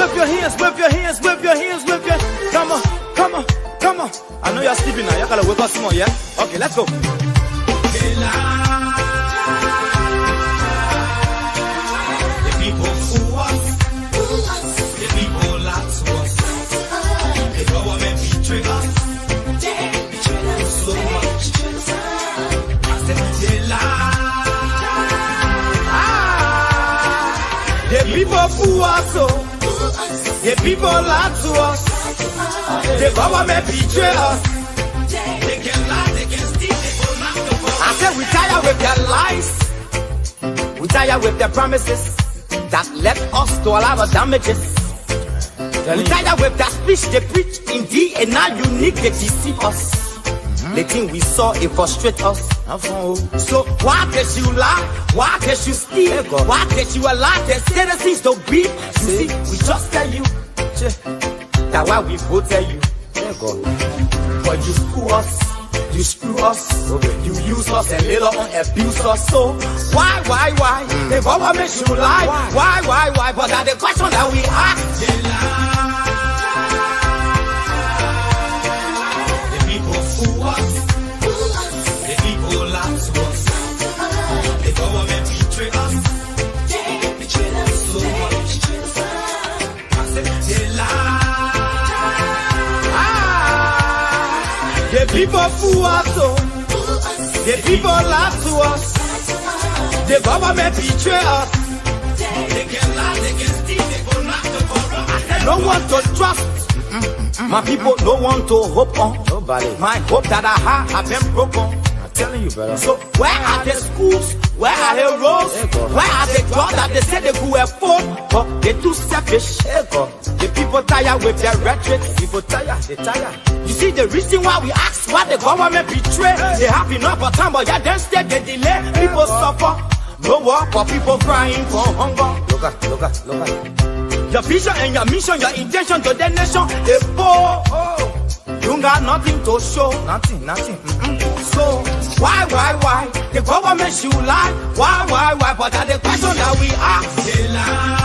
Wave your hands, wave your hands, wave your hands, wave your hands. Come on, come on, come on. I know you're sleeping now. You gotta wake up some more, yeah? Okay, let's go. The people who us, the people lie to us, the government betray us, so much. I said they lie. The people who us, the people lie to us, the government betray us. They can lie, they can steal, they will not go. I said we tired with their lies, we tired with their promises that led us to a lot of damages. We tired with that speech they preach indeed, and now unique they deceive us. The thing we saw, it frustrate us. So why did you lie? Why did you steal? Why did you allow the citizens to be? You see, we just tell you that why we voted you. But you screw us, you screw us, you use us and later on abuse us. So why? The government should lie. Why? But that's the question that we ask. They lie. The people fool us, the people lie to us, the government betray us, so much. I said they lie. The people fool us, the people lie to us, the government betray us. They can lie, they can steal, they go knock the corrupt. I said no one to trust. My people, no one to hope on. Nobody. My hope that I have been broken. I'm telling you, brother. So where are the schools? Where are the roads? Where are the jobs that they said they could afford? But they're too selfish. The people tired with their rhetoric. People tired, they tired. You see the reason why we ask why the government betray. They have enough of time, but yeah, then instead they delay. People suffer. No work for people crying for hunger. Look at. Your vision and your mission, your intention to the nation, they poor. You got nothing to show. Nothing. So why? The government should lie. Why? But that's the question that we ask. They lie.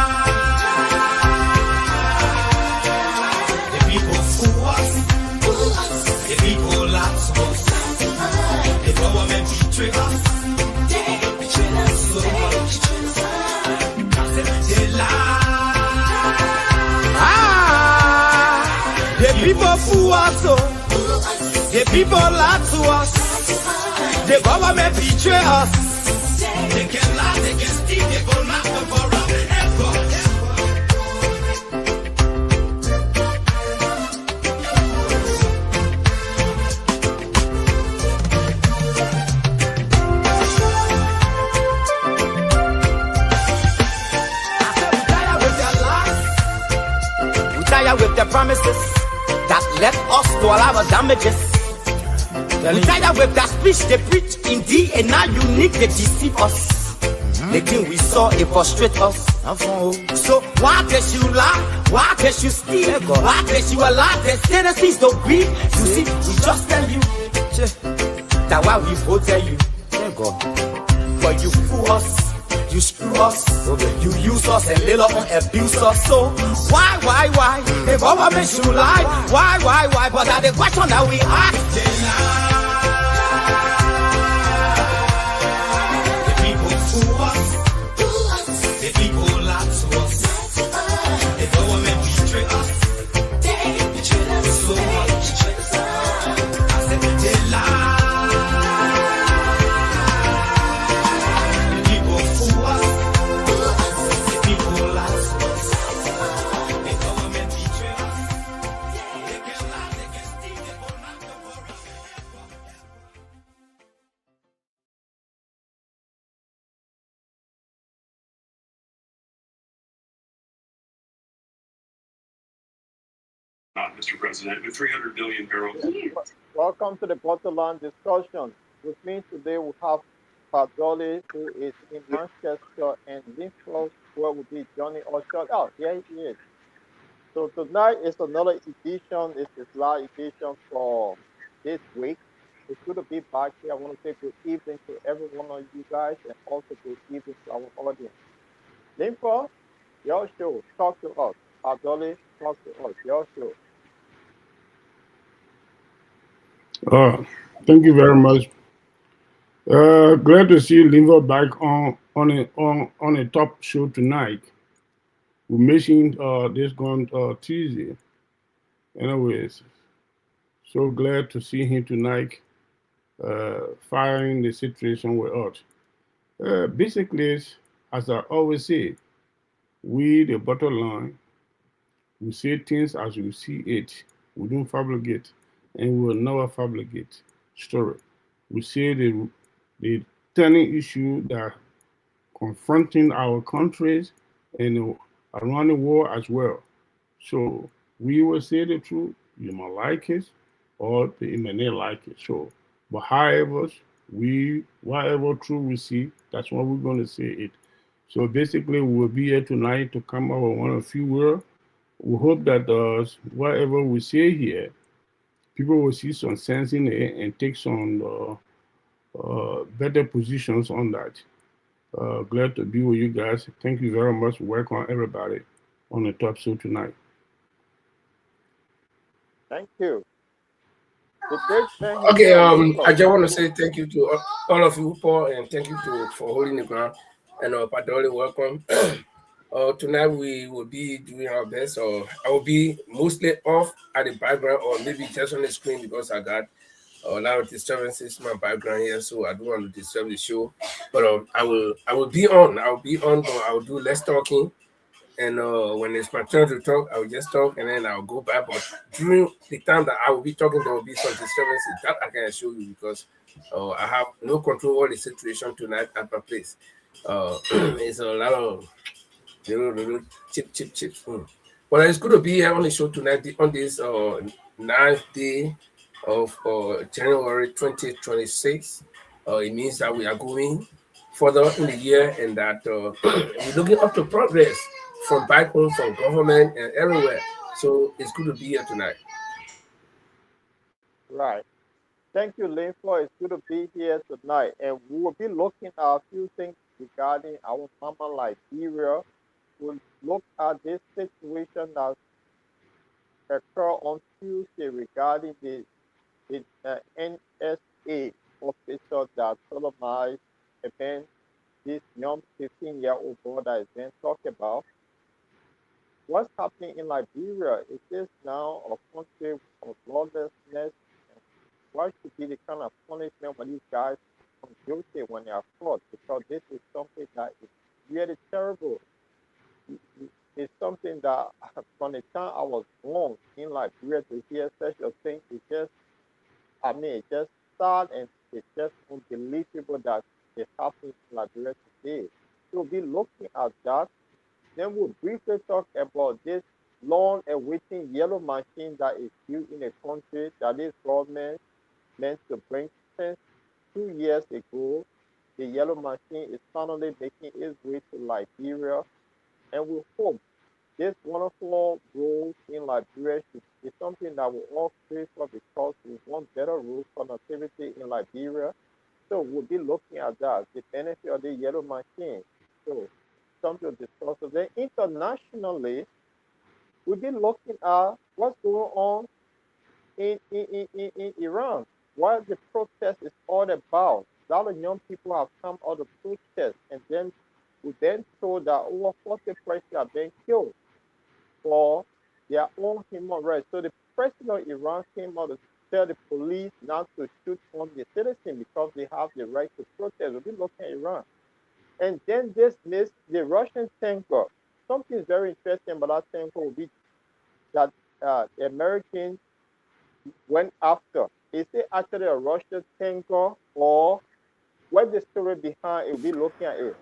The people fool us. The people lie to us. The government betray us. So much. I said they lie. The people fool us, the people lie to us, the government betray us. They can lie, they can steal, they go knock the corrupt. With their promises that led us to a lot of damages. We tired with that speech they preach indeed, and now unique they deceive us. The thing we saw, it frustrate us. So why did you lie? Why did you steal? Why did you allow the citizens to be? You see, we just tell you that why we voted you. But you fool us. You screw us, you use us and later on abuse us. So why? The government should lie. Why? But that's the question that we ask. They lie. The people fool us, the people lie to us, the government betray us. So much. I said they lie. Mr. President, with 300 billion barrels. Welcome to the Bottomline Discussion. With me today we have Padoli, who is in Manchester, and Linford, where will be Johnny Oshot. Oh, yeah, he is. So tonight is another edition. It's the last edition for this week. It's good to be back here. I want to say good evening to every one of you guys, and also good evening to our audience. Linford, your show. Talk to us. Padoli talk to us. Your show. Thank you very much. Glad to see Linva back on a top show tonight. We mentioned this going Tuesday. Anyways, so glad to see him tonight. Firing the situation with us. Basically, as I always say, we the bottom line. We say things as we see it. We don't fabricate, and we will never fabricate story. We say the turning issue that confronting our countries and around the world as well. So we will say the truth. You might like it, or you may not like it. So, but however, we whatever truth we see, that's what we're going to say it. So basically, we'll be here tonight to come up with one or few words. We hope that whatever we say here, people will see some sense in it and take some better positions on that. Glad to be with you guys. Thank you very much. Welcome everybody on the top show tonight. Thank you. The great man Okay, himself, I Linford. just want to say thank you to all of you, Paul, and thank you for holding the ground. And Padoli, welcome. Tonight we will be doing our best, or I will be mostly off at the background, or maybe just on the screen because I got a lot of disturbances in my background here, so I don't want to disturb the show. But I will be on. I will be on, but I will do less talking. And when it's my turn to talk, I will just talk and then I'll go back. But during the time that I will be talking, there will be some disturbances. That I can assure you because I have no control over the situation tonight at my place. It's a lot of little chips. But it's good to be here on the show tonight on this ninth day of January 2026. It means that we are going further in the year and that we're looking up to progress from back home, from government and everywhere. So it's good to be here tonight. Right. Thank you, Linford. It's good to be here tonight. And we will be looking at a few things regarding our mama Liberia. We'll look at this situation that occurred on Tuesday regarding the NSA officer that sodomized against this young 15-year-old boy that is being talked about. What's happening in Liberia? Is this now a country of lawlessness? What should be the kind of punishment when these guys come guilty when they are caught? Because this is something that is really terrible. It's something that from the time I was born in Liberia to hear such a thing is just, I mean, it's just sad and it's just unbelievable that it's happening in Liberia today. So we'll be looking at that. Then we'll briefly talk about this long awaiting yellow machine that is used in the country that this government meant to bring since 2 years ago. The yellow machine is finally making its way to Liberia, and we hope this wonderful growth in Liberia should be something that we all pray for because we want better road connectivity in Liberia. So we'll be looking at that, the benefit of the yellow machine. So something to discuss. So then internationally, we'll be looking at what's going on in Iran. What the protest is all about. A lot of young people have come out of protest, and then we then told that over 40 presidents are being killed for their own human rights. So the president of Iran came out to tell the police not to shoot on the citizen because they have the right to protest. We'll be looking at Iran. And then this missed the Russian tanker. Something very interesting about that tanker will be that the Americans went after. Is it actually a Russian tanker or what the story behind it? We'll be looking at it.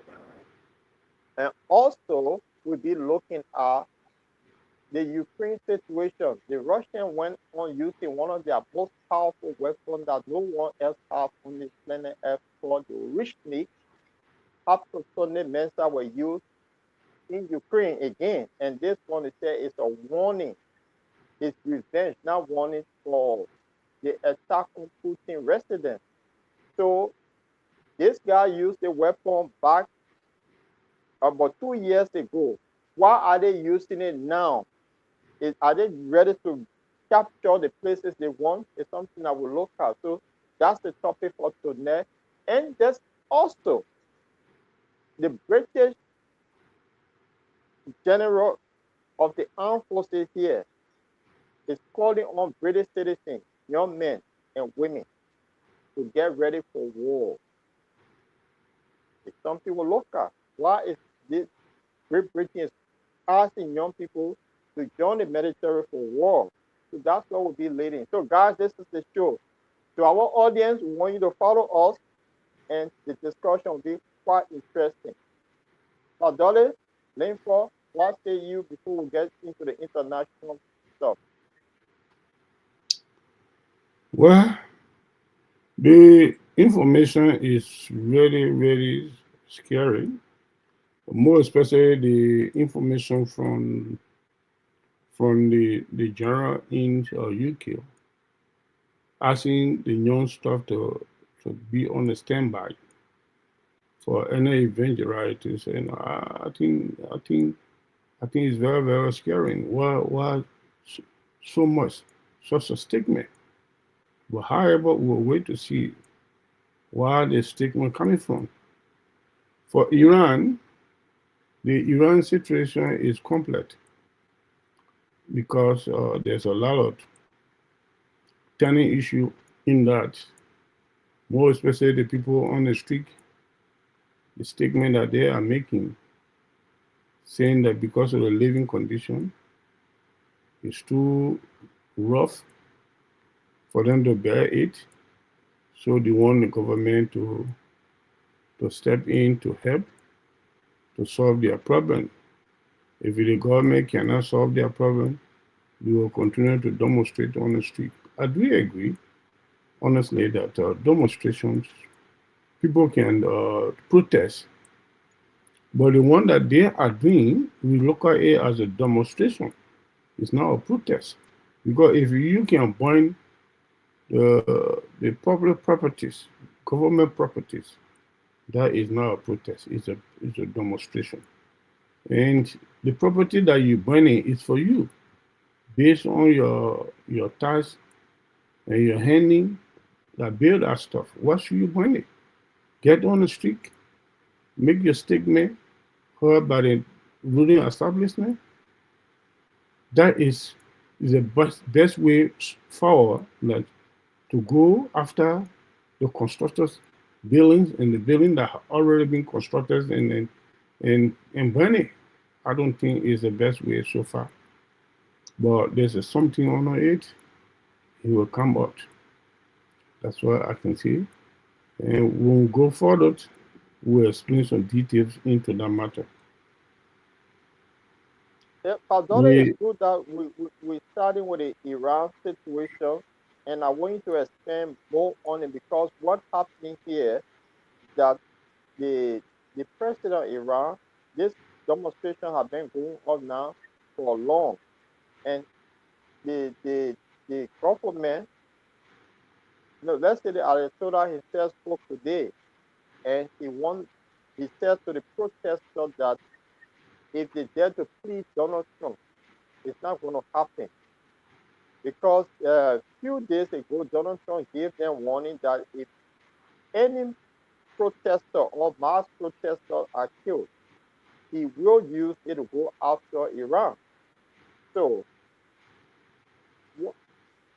And also, we'll be looking at the Ukraine situation. The Russians went on using one of their most powerful weapons that no one else has on this planet Earth called the Rishnik. Hypersonic missiles were used in Ukraine again. And this one, they say, is a warning. It's revenge, not warning for the attack on Putin residence. So this guy used the weapon back about 2 years ago. Why are they using it now? Are they ready to capture the places they want? It's something that we look at. So that's the topic for tonight. And there's also the British General of the Armed Forces here is calling on British citizens, young men and women, to get ready for war. It's something we look at. Why is this Great Britain is asking young people to join the military for war? So that's what we'll be leading. So guys, this is the show. To our audience, we want you to follow us, and the discussion will be quite interesting. Now, Dolly, Linford, what say you before we get into the international stuff? Well, the information is really, really scary. More especially the information from the general in UK, asking the young staff to be on the standby for any eventualities. And I think it's very, very scary. Why so much such a stigma? But however, we'll wait to see where the stigma coming from. For Iran, the Iran situation is complex because there's a lot of turning issue in that. More especially the people on the street, the statement that they are making, saying that because of the living condition, it's too rough for them to bear it. So they want the government to step in to help to solve their problem. If the government cannot solve their problem, they will continue to demonstrate on the street. I do agree, honestly, that demonstrations, people can protest, but the one that they are doing, we look at it as a demonstration. It's not a protest. Because if you can burn the public properties, government properties, that is not a protest. It's a demonstration. And the property that you burning is for you, based on your tax and your handing that build that stuff. Why should you burn it? Get on the street, make your statement heard by the ruling establishment. That is the best way forward, like, to go after the constructors buildings and the building that have already been constructed and burn it. I don't think is the best way so far. But there's something on it, it will come out. That's what I can see. And when we go forward, we'll explain some details into that matter. Yeah, although it's good that we're starting with the Iran situation, and I want you to expand more on it because what's happening here that the president of Iran, this demonstration has been going on now for long, and the government, let's say the Ayatollah himself spoke today, and he said to the protesters that if they dare to please Donald Trump, it's not going to happen. Because a few days ago, Donald Trump gave them warning that if any protester or mass protesters are killed, he will use it to go after Iran. So,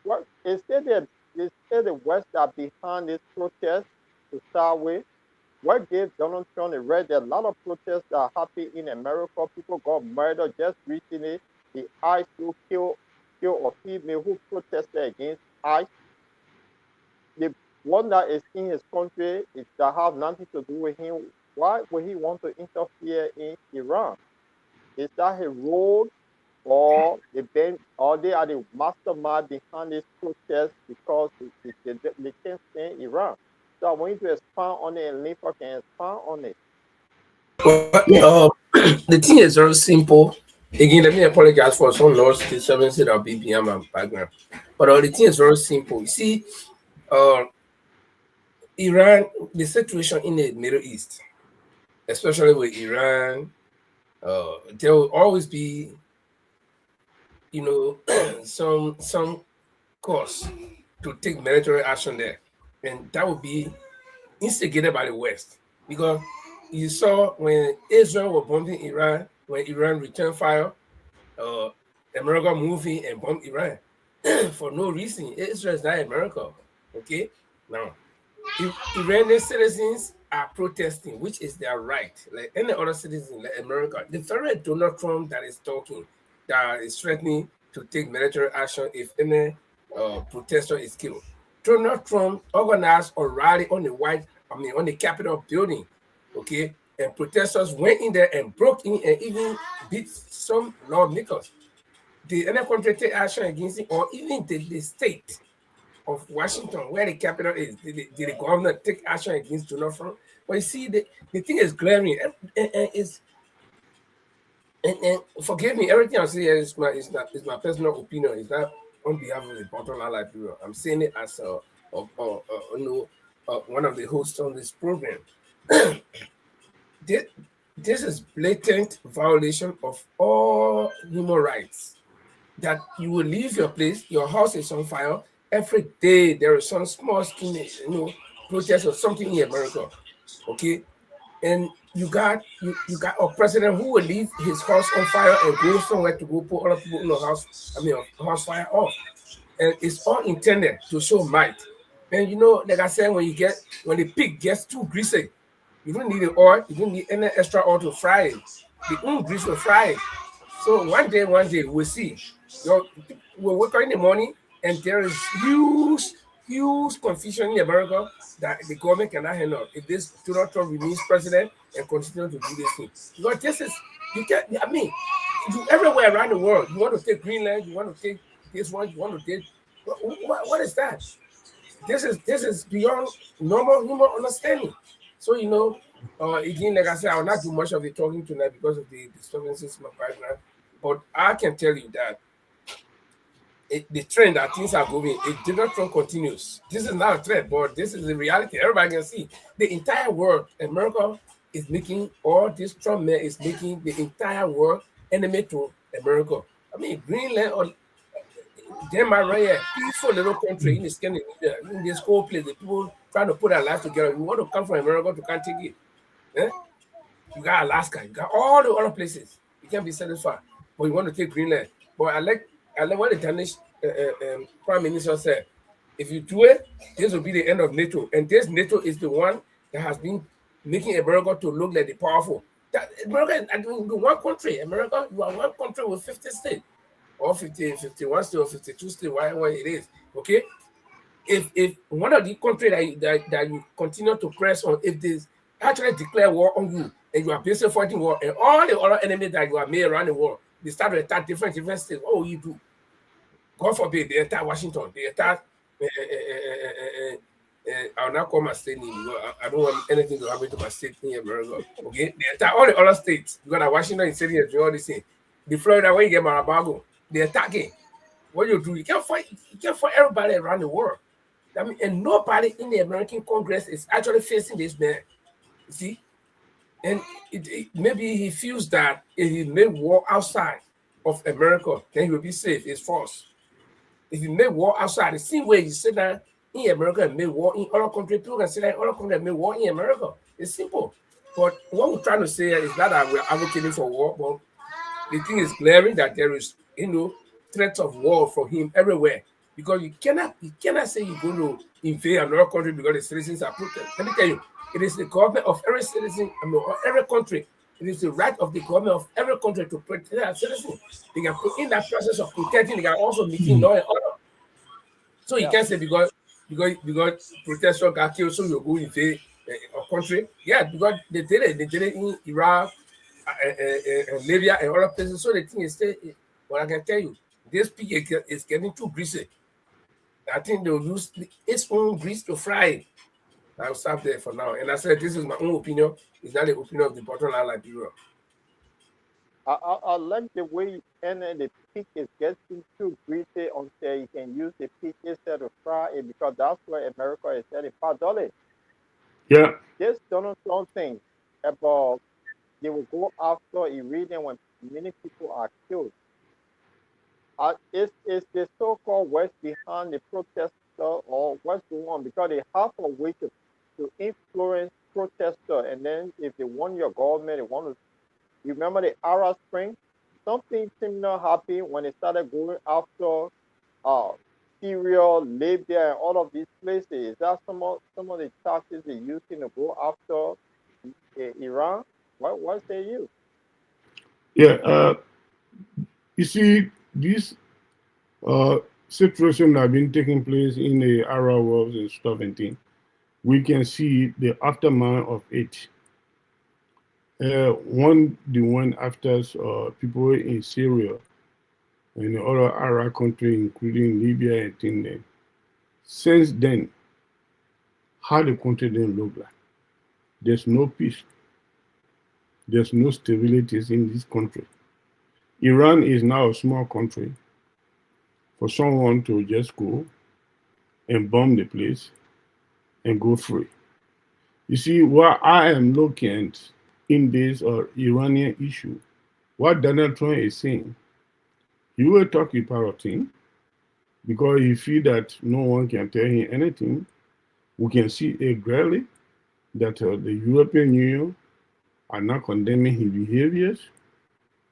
what instead the West are behind this protest to start with? What gave Donald Trump a red? There are a lot of protests that are happening in America. People got murdered just recently. The ICE who killed a female who protested against ICE. The one that is in his country is that have nothing to do with him. Why would he want to interfere in Iran? Is that his role, or they are the mastermind behind this protest because they can't stand Iran? So I want you to expand on it, and Linford can expand on it. Well, the thing is very simple. Again, let me apologize for some noise disturbance that will be behind my background. But the thing is very simple. You see, Iran, the situation in the Middle East, especially with Iran, there will always be some course to take military action there, and that would be instigated by the West, because you saw when Israel was bombing Iran, when Iran returned fire, uh, America moved in and bombed Iran for no reason. Israel is not America, okay? Now, Iranian citizens are protesting, which is their right, like any other citizen, like America. The very Donald Trump that is talking, that is threatening to take military action if any protester is killed. Donald Trump organized a rally on on the Capitol building, okay? And protesters went in there and broke in and even beat some lawmakers. Did any country take action against it, or even the state of Washington, where the capital is, did the governor take action against Donald Trump? But you see, the thing is glaring, and forgive me, everything I say here is my personal opinion. It's not on behalf of the Bottomline Life Bureau. I'm saying it as one of the hosts on this program. This is blatant violation of all human rights. That you will leave your place, your house is on fire. Every day there is some small skinny, protest or something in America. Okay. And you got a president who will leave his house on fire and go somewhere to go put other people in the house fire off. And it's all intended to show might. And like I said, when the pig gets too greasy, you don't need the oil, you don't need any extra oil to fry it. The own grease will fry it. So one day we'll see. We'll wake up in the morning and there is huge confusion in America that the government cannot handle if this Donald Trump remains president and continue to do this thing. Because this is, you everywhere around the world, you want to take Greenland, you want to take this one, you want to take, what is that? This is beyond normal human understanding. So, again, like I said, I will not do much of the talking tonight because of the disturbances in my background. But I can tell you that the trend that things are going, if Donald Trump continues, this is not a threat, but this is the reality. Everybody can see. The entire world, America is making, or this Trump man is making the entire world enemy to America. Greenland or Denmark, right here, peaceful little country in the Scandinavia, in this cold place, the people trying to put their lives together. You want to come from America to can't take it. Eh? You got Alaska, you got all the other places. You can't be satisfied, but you want to take Greenland. But I like what the Danish Prime Minister said. If you do it, this will be the end of NATO. And this NATO is the one that has been making America to look like the powerful. That America is one country. America, you are one country with 50 states. Or 50, 51 states, or 52 states, whatever it is. Okay? If one of the countries that you continue to press on, if they actually declare war on you, and you are basically fighting war, and all the other enemies that you have made around the world, they start to attack different states, what will you do? God forbid, they attack Washington, they attack, I'll not call my state name, because I don't want anything to happen to my state in America, okay? They attack all the other states, because Washington is sitting here doing all these things. The Florida, when you get Marabago, they attacking. What you do? You can't fight everybody around the world. And nobody in the American Congress is actually facing this man. You see? And maybe he feels that if he made war outside of America, then he will be safe. It's false. If you make war outside, the same way you sit down in America and make war in other countries, people can sit down in other countries and make war in America. It's simple. But what we're trying to say is not that we're advocating for war, but the thing is glaring that there is, threats of war from him everywhere. Because you cannot say you're going to invade another country because the citizens are protesting. Let me tell you, it is the government of every citizen, or every country. It is the right of the government of every country to protect their citizens. They can put in that process of protecting, they can also meeting law and order. So you can't say because protesters got killed, so you're going to invade a country. Yeah, because they did it. They did it in Iraq, and Libya, and other places. So the thing is, what I can tell you, this pig is getting too greasy. I think they'll use its own grease to fry it. I'll stop there for now. And I said, this is my own opinion. It's not the opinion of the Bottomline Life Bureau. I like the way the pig is getting too greasy until you can use the pig instead of fry it, because that's where America is headed. $5. Yeah. This Donald Trump thing about they will go after Iranian when many people are killed. Is the so-called West behind the protester, or what's going on? Because they have a way to influence protester, and then if they want your government, they want to. You remember the Arab Spring? Something similar happened when they started going after Syria, Libya, and all of these places. Is that some of the tactics they using to go after Iran? What say you? Yeah, you see, this situation that have been taking place in the Arab world and stuff and things, we can see the aftermath of it. The one after people in Syria and the other Arab country, including Libya and things. Then. Since then, how the country then look like? There's no peace. There's no stability in this country. Iran is now a small country. For someone to just go and bomb the place and go free. You see, what I am looking at in this Iranian issue, what Donald Trump is saying, he will talk about thing because he feel that no one can tell him anything. We can see clearly that the European Union are not condemning his behaviors.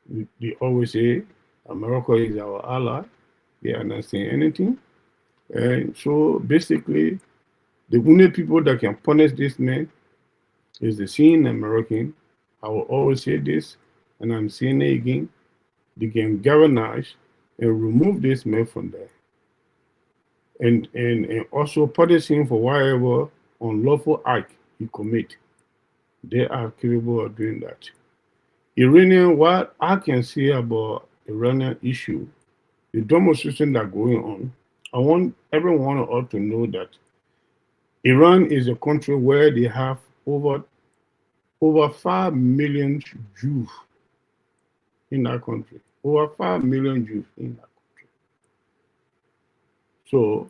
They always say America is our ally. They are not saying anything. And so basically, the only people that can punish this man is the same American. I will always say this, and I'm saying it again. They can galvanize and remove this man from there. And also punish him for whatever unlawful act he commit. They are capable of doing that. Iranian, what I can say about Iranian issue, the demonstration that going on, I want everyone ought to know that Iran is a country where they have over 5 million Jews in that country. Over 5 million Jews in that country. So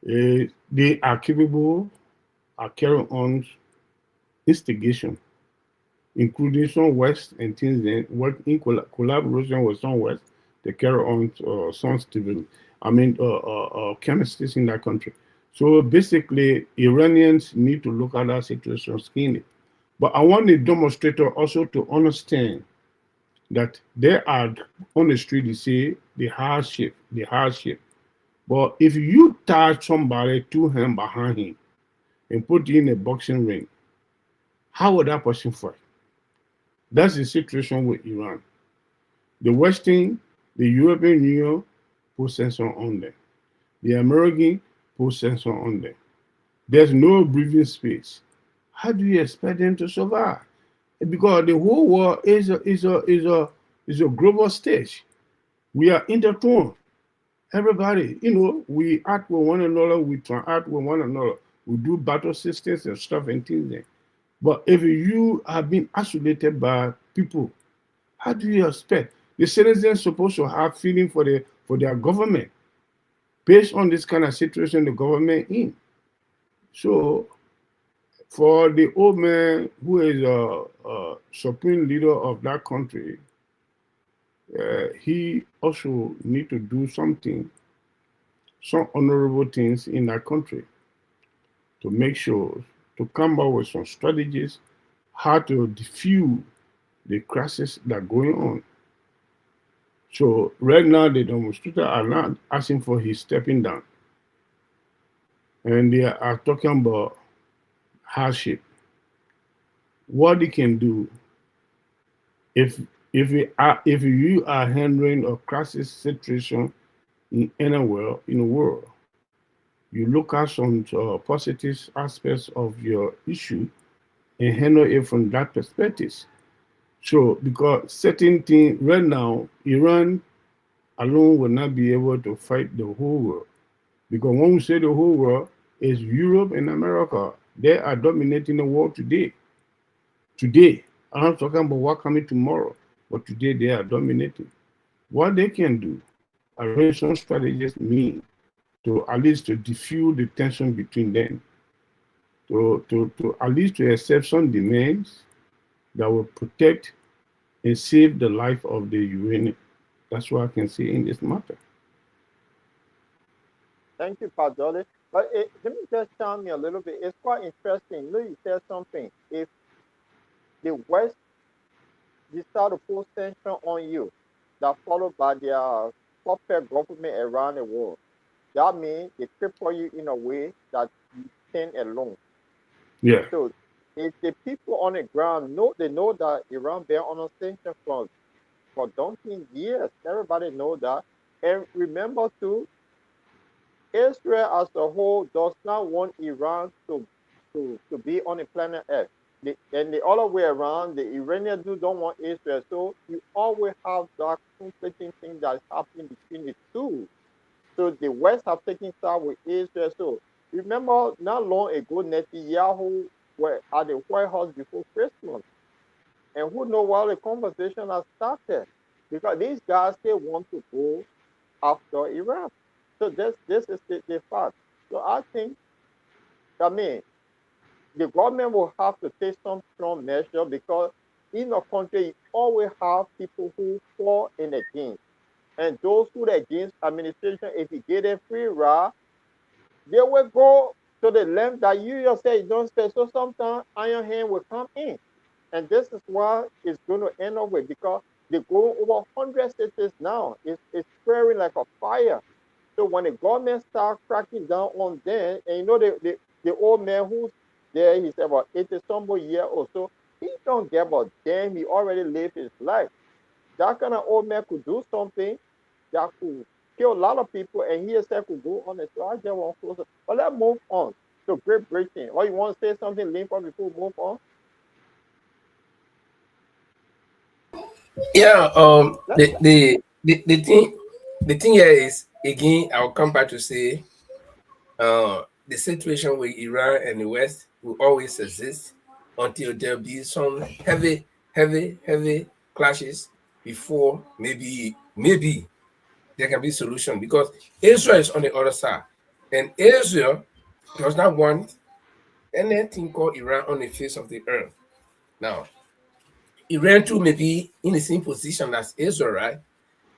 they are capable of carrying on instigation, including some West and things then work in collaboration with some West to carry on some civil, chemists in that country. So basically, Iranians need to look at that situation skinny. But I want the demonstrator also to understand that they are on the street, they say the hardship. But if you touch somebody 2 hands behind him and put him in a boxing ring, how would that person fight? That's the situation with Iran. The Western, the European Union put sanctions on them. The American put sanctions on them. There's no breathing space. How do you expect them to survive? Because the whole world is a global stage. We are intertwined. Everybody, we act with one another, we interact with one another, we do battle systems and stuff and things there. But if you have been isolated by people, how do you expect the citizens supposed to have feeling for their government based on this kind of situation the government in? So for the old man who is a supreme leader of that country, he also need to do something, some honorable things in that country to make sure to come up with some strategies how to defuse the crisis that going on. So right now the demonstrators are not asking for his stepping down, and they are talking about hardship. What they can do if you are handling a crisis situation in anywhere in the world, you look at some positive aspects of your issue and handle it from that perspective. So, because certain things right now, Iran alone will not be able to fight the whole world. Because when we say the whole world, it's Europe and America. They are dominating the world today. Today, I'm not talking about what coming tomorrow, but today they are dominating. What they can do, arrange some strategies mean to at least to diffuse the tension between them, to at least to accept some demands that will protect and save the life of the uranium. That's what I can see in this matter. Thank you, Padole. But let me just tell me a little bit. It's quite interesting. You said something. If the West decide to put sanction on you, that followed by their puppet government around the world, that means they cripple you in a way that you stand alone. Yeah. So if the people on the ground know that Iran been on a sanction for donkey years. Everybody know that. And remember too, Israel as a whole does not want Iran to be on the planet Earth. And the other way around, the Iranians don't want Israel. So you always have that conflicting thing that's happening between the two. So the West have taken side with Israel. So remember, not long ago, Netanyahu were at the White House before Christmas. And who know why the conversation has started? Because these guys still want to go after Iran. So this is the fact. So I think, I mean, the government will have to take some strong measure because in a country you always have people who fall in against. And those who are against administration, if you get a free ride, they will go to the length that you yourself don't say. So sometimes iron hand will come in. And this is why it's going to end up with, because they go over 100 cities now. It's spreading like a fire. So when the government starts cracking down on them, and you know the old man who's there, he's about 80-something years old. So he don't give a damn. He already lived his life. That kind of old man could do something that could kill a lot of people, and he himself could go on it. So I just want to close. But let's move on to Great Britain. Or you want to say something, Lincoln, before we move on? Yeah. Let's The thing here is, again, I'll come back to say, the situation with Iran and the West will always exist until there'll be some heavy clashes before maybe there can be solution, because Israel is on the other side, and Israel does not want anything called Iran on the face of the earth. Now, Iran too may be in the same position as Israel, right?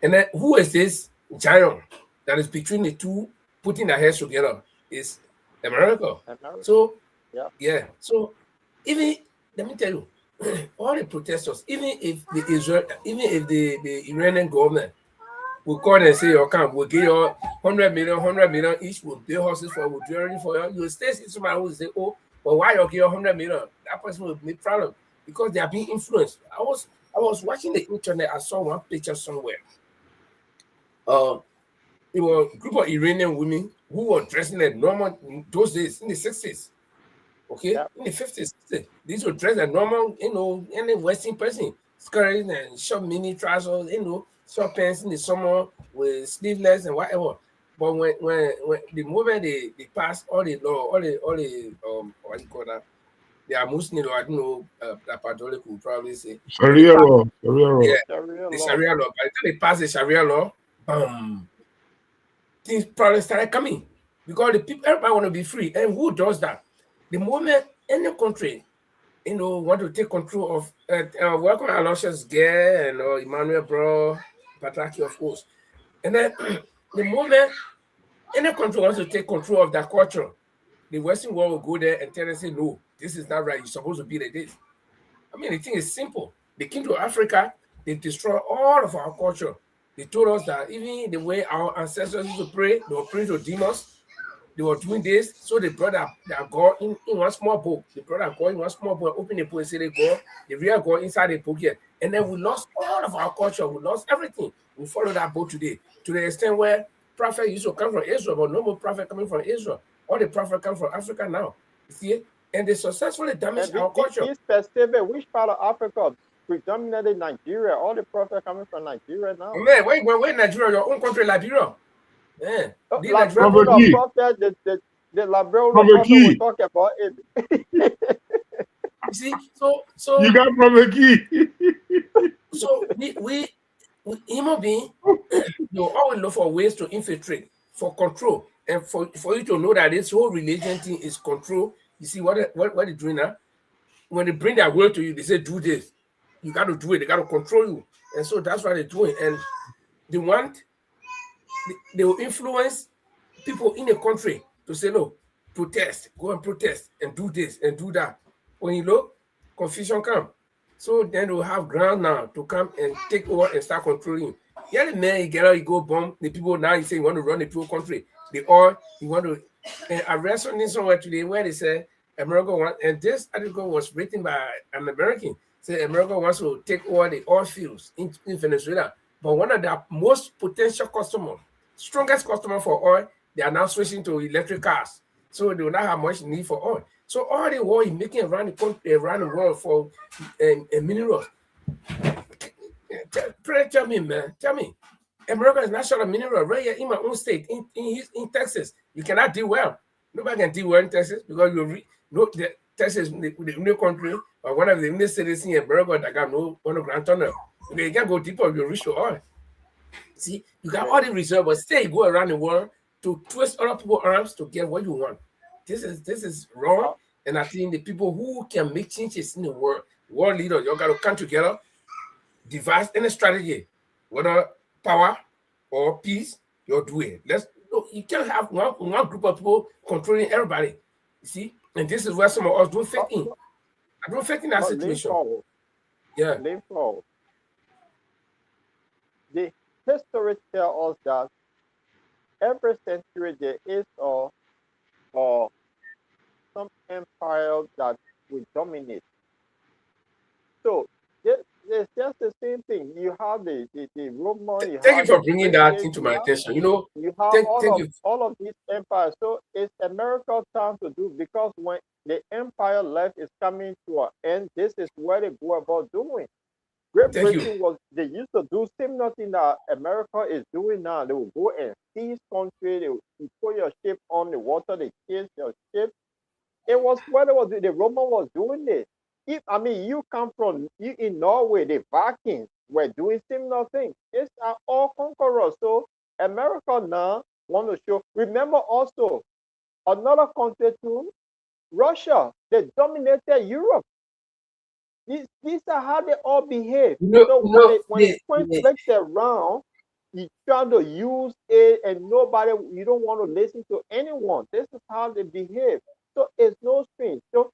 And then who is this giant that is between the two, putting their heads together? Is America. So yeah. So even, let me tell you, all the protesters, even if the Iranian government will call and say, "Okay, we'll give you 100 million each, we'll build houses for, we'll do everything for you," you will still see somebody who will say, "Oh, but why you give 100 million?" That person will make problem because they are being influenced. I was watching the internet. I saw one picture somewhere. It was a group of Iranian women who were dressing like normal in those days, in the 60s. Okay, in the 50s, 60s. These were dressed like normal, any Western person, skirt and short mini trousers, short pants in the summer with sleeveless and whatever. But when the moment they passed all the law, all the what do you call that? They are Muslim, or I don't know, that Catholic will probably say Sharia law. Yeah, the Sharia law. By the time they pass the Sharia law, things probably started coming because the people, everybody want to be free. And who does that? The moment any country, want to take control of, welcome Aloysius Gay and Emmanuel Bro, Patraki, of course. And then the moment any country wants to take control of that culture, the Western world will go there and tell them, say, "No, this is not right. You're supposed to be like this." I mean, the thing is simple. They came to Africa, they destroyed all of our culture. They told us that even the way our ancestors used to pray, they were praying to demons. They were doing this, so they brought their God in one small book. They brought their God in one small book, open the book and say they God, the real God inside the book here. And then we lost all of our culture. We lost everything. We follow that book today, to the extent where prophet used to come from Israel, but no more prophet coming from Israel. All the prophet come from Africa now. You see? And they successfully damaged our culture. Be specific, which part of Africa? Predominantly Nigeria. All the prophets coming from Nigeria now. Oh, man, where Nigeria, your own country, Liberia? Yeah. The prophet, the Liberia prophet we talk about it. You see, so you got Prophet Key. So we human beings, they always look for ways to infiltrate, for control, and for you to know that this whole religion thing is control. You see what they're doing now? When they bring their word to you, they say, "Do this." You got to do it. They got to control you, and so that's what they're doing. And they will influence people in the country to say no, protest, go and protest and do this and do that. When you look, confusion come. So then they will have ground now to come and take over and start controlling. Yeah, the man, you get out, you go bomb the people now. You say you want to run the whole country. The oil, you want to. And I read something somewhere today where they say America wants, and this article was written by an American. Say America wants to take over the oil fields in Venezuela. But one of their most potential customers, strongest customer for oil, they are now switching to electric cars. So they will not have much need for oil. So all the war is making around the country, around the world for minerals. Tell me, man. Tell me. America is not short of mineral right here in my own state, in Texas. You cannot do well. Nobody can do well in Texas because Texas is the new country or one of the only cities in America that got no underground tunnel. Okay, you can go deeper, you reach the oil. See, you got all the reserves, but still you go around the world to twist other people's arms to get what you want. This is wrong. And I think the people who can make changes in the world leaders, you got to come together, devise any strategy, whether power or peace, you're doing. You can't have one group of people controlling everybody. You see? And this is where some of us don't fit in. I don't fit in that situation. Yeah. The history tells us that every century there is some empire that will dominate. So it's just the same thing. You have the Roman. Thank you for bringing that into my attention. You have all of these empires. So it's America's time to do, because when the empire left is coming to an end, this is what they go about doing. Great Britain they used to do similar thing that America is doing now. They will go and seize country. They will put your ship on the water. They chase your ship. It was what it was. The Roman was doing this. You come from in Norway. The Vikings were doing similar things. These are all conquerors. So America now want to show. Remember also another country too, Russia. They dominated Europe. These are how they all behave. When it flips around, you try to use it, and you don't want to listen to anyone. This is how they behave. So it's no strange. So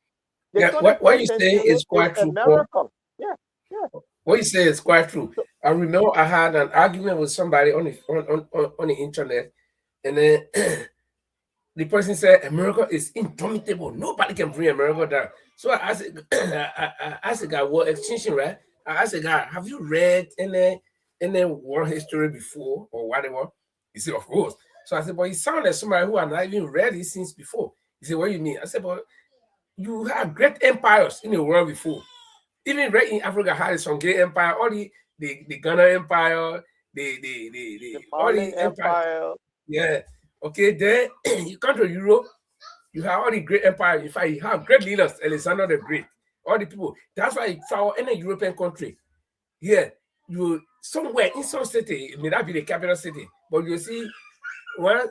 what you say is quite true. America. Yeah. What you say is quite true. I remember I had an argument with somebody on the internet, and then the person said America is indomitable. Nobody can bring America down. So I asked the guy, what extinction, right? I asked the guy, have you read any war history before or whatever? He said, of course. So I said, but you sound like somebody who had not even read it since before. He said, what do you mean? I said, but you have great empires in the world before. Even right in Africa had some great empire, all the Ghana Empire, the Mali Empire. Yeah. Okay, then you come to Europe, you have all the great empire. In fact, you have great leaders, Alexander the Great, all the people. That's why you travel in a European country. Here, you somewhere in some city, it may not be the capital city, but you see one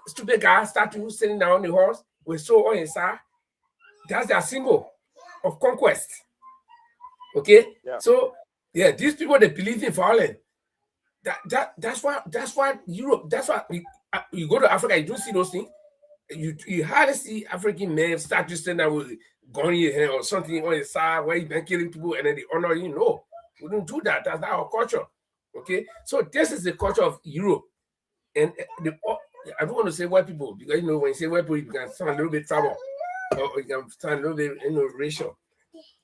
stupid guy statue sitting down on the horse with sword on his side. That's their symbol of conquest. Okay? Yeah. So these people, they believe in violence. That's why Europe, that's why you go to Africa, you don't see those things. You hardly see African men statues sitting there with gun in your hand or something on your side where you've been killing people and then they honor you. No, we don't do that. That's not our culture. Okay? So this is the culture of Europe. And I don't want to say white people, because when you say white people, you can sound a little bit trouble. Or you can sound a little bit racial.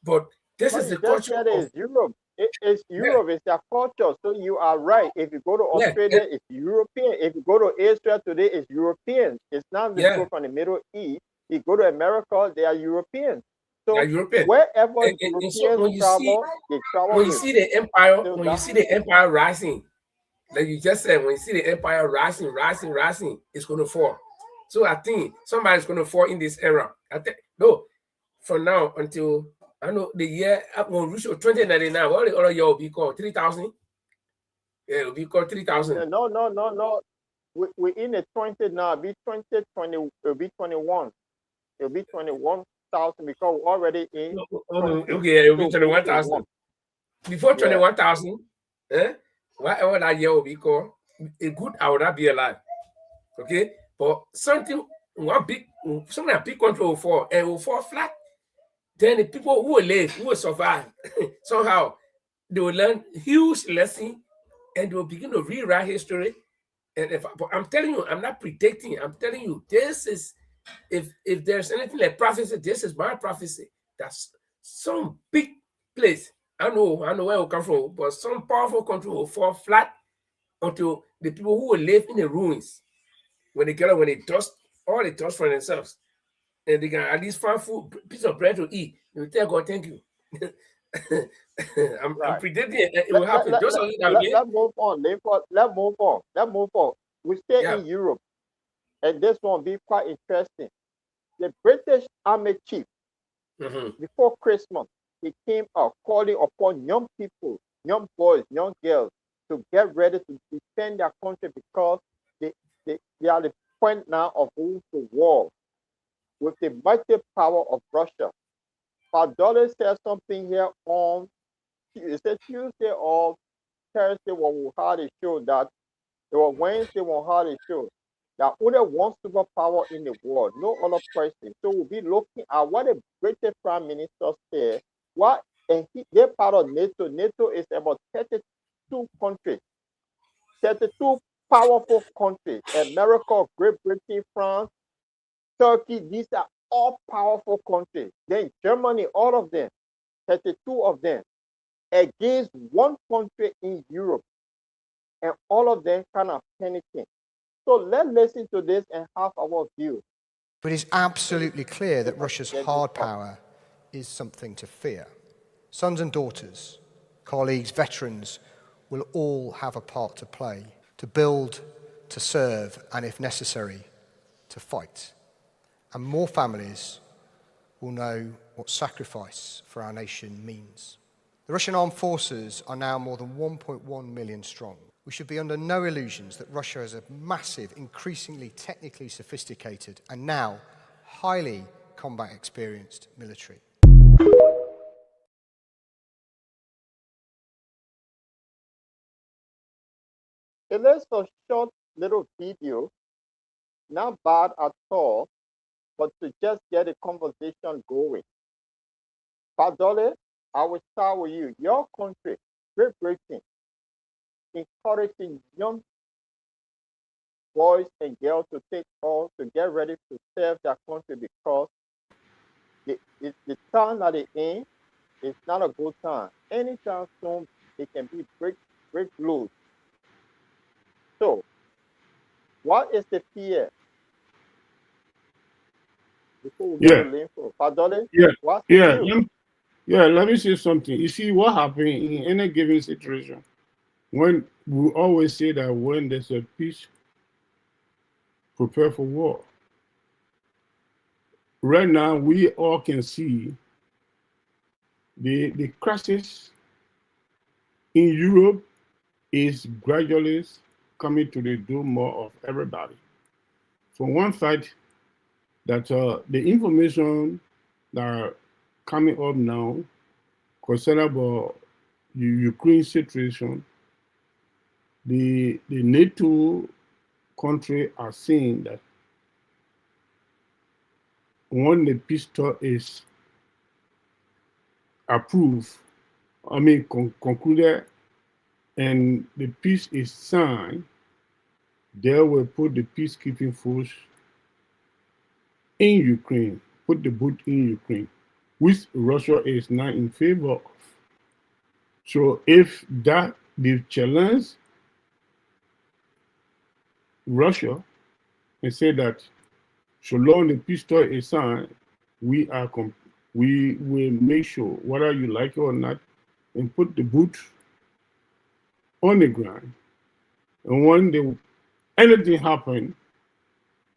But this is the culture of Europe. It's Europe, it's their culture. So you are right. If you go to Australia, it's European. If you go to Israel today, it's European. It's not the people from the Middle East. You go to America, they are Europeans. So wherever Europeans travel, they travel. When you see the empire rising, like you just said, when you see the empire rising, it's going to fall. So I think somebody's going to fall in this era. From now until I know the year when we reach 2099, what the other year will be called? 3,000? Yeah, it will be called 3,000. No. We're in the 20 now. It'll be 2020. It'll be 21. It'll be 21,000 because we're already in. Okay, it'll be 21,000. Before 21,000, whatever that year will be called, a good, I would not be alive. Okay, but something a big country will fall and will fall flat. Then the people who will live, who will survive, somehow they will learn huge lesson and they will begin to rewrite history. And but I'm telling you, I'm not predicting. I'm telling you, this is if there's anything like prophecy, this is my prophecy. That's some big place. I know where it will come from, but some powerful country will fall flat until the people who will live in the ruins, when they get up, when they dust, all they dust for themselves, and they can at least find food, piece of bread to eat. They will tell God, thank you. I'm predicting it will happen. Let's move on. Let's move on. We stay in Europe, and this one will be quite interesting. The British Army chief, before Christmas, he came out calling upon young people, young boys, young girls, to get ready to defend their country because they are the point now of going to war with the mighty power of Russia. Padole said something here on Tuesday or Thursday when we had a show that it was Wednesday when we had a show that only one superpower in the world, no other person. So we'll be looking at what the British Prime Minister said. They're part of NATO. NATO is about 32 countries, 32 powerful countries. America, Great Britain, France, Turkey, these are all powerful countries. Then Germany, all of them, 32 of them, against one country in Europe. And all of them kind of panicking. So let's listen to this and have our view. But it's absolutely clear that Russia's hard power is something to fear. Sons and daughters, colleagues, veterans will all have a part to play, to build, to serve, and if necessary, to fight. And more families will know what sacrifice for our nation means. The Russian armed forces are now more than 1.1 million strong. We should be under no illusions that Russia has a massive, increasingly technically sophisticated, and now highly combat experienced military. It is a short little video, not bad at all, but to just get a conversation going. Padole, I will start with you. Your country, Great Britain, encouraging young boys and girls to get ready to serve their country because the time that they're in is not a good time. Anytime soon, it can be break loose. So, what is the fear? Before we go to info, Padole, what's the view? Let me say something. You see, what happens in any given situation, when we always say that when there's a peace, prepare for war. Right now, we all can see the crisis in Europe is gradually coming to the door more of everybody. From one side, that the information that are coming up now concerning about the Ukraine situation, the NATO country are saying that when the peace talk is approved, concluded, and the peace is signed, they will put the peacekeeping force in Ukraine, put the boot in Ukraine, which Russia is not in favor of. So if that they challenge Russia and say that so long the peace talk is signed, we will make sure whether you like it or not, and put the boot on the ground. And when anything happen,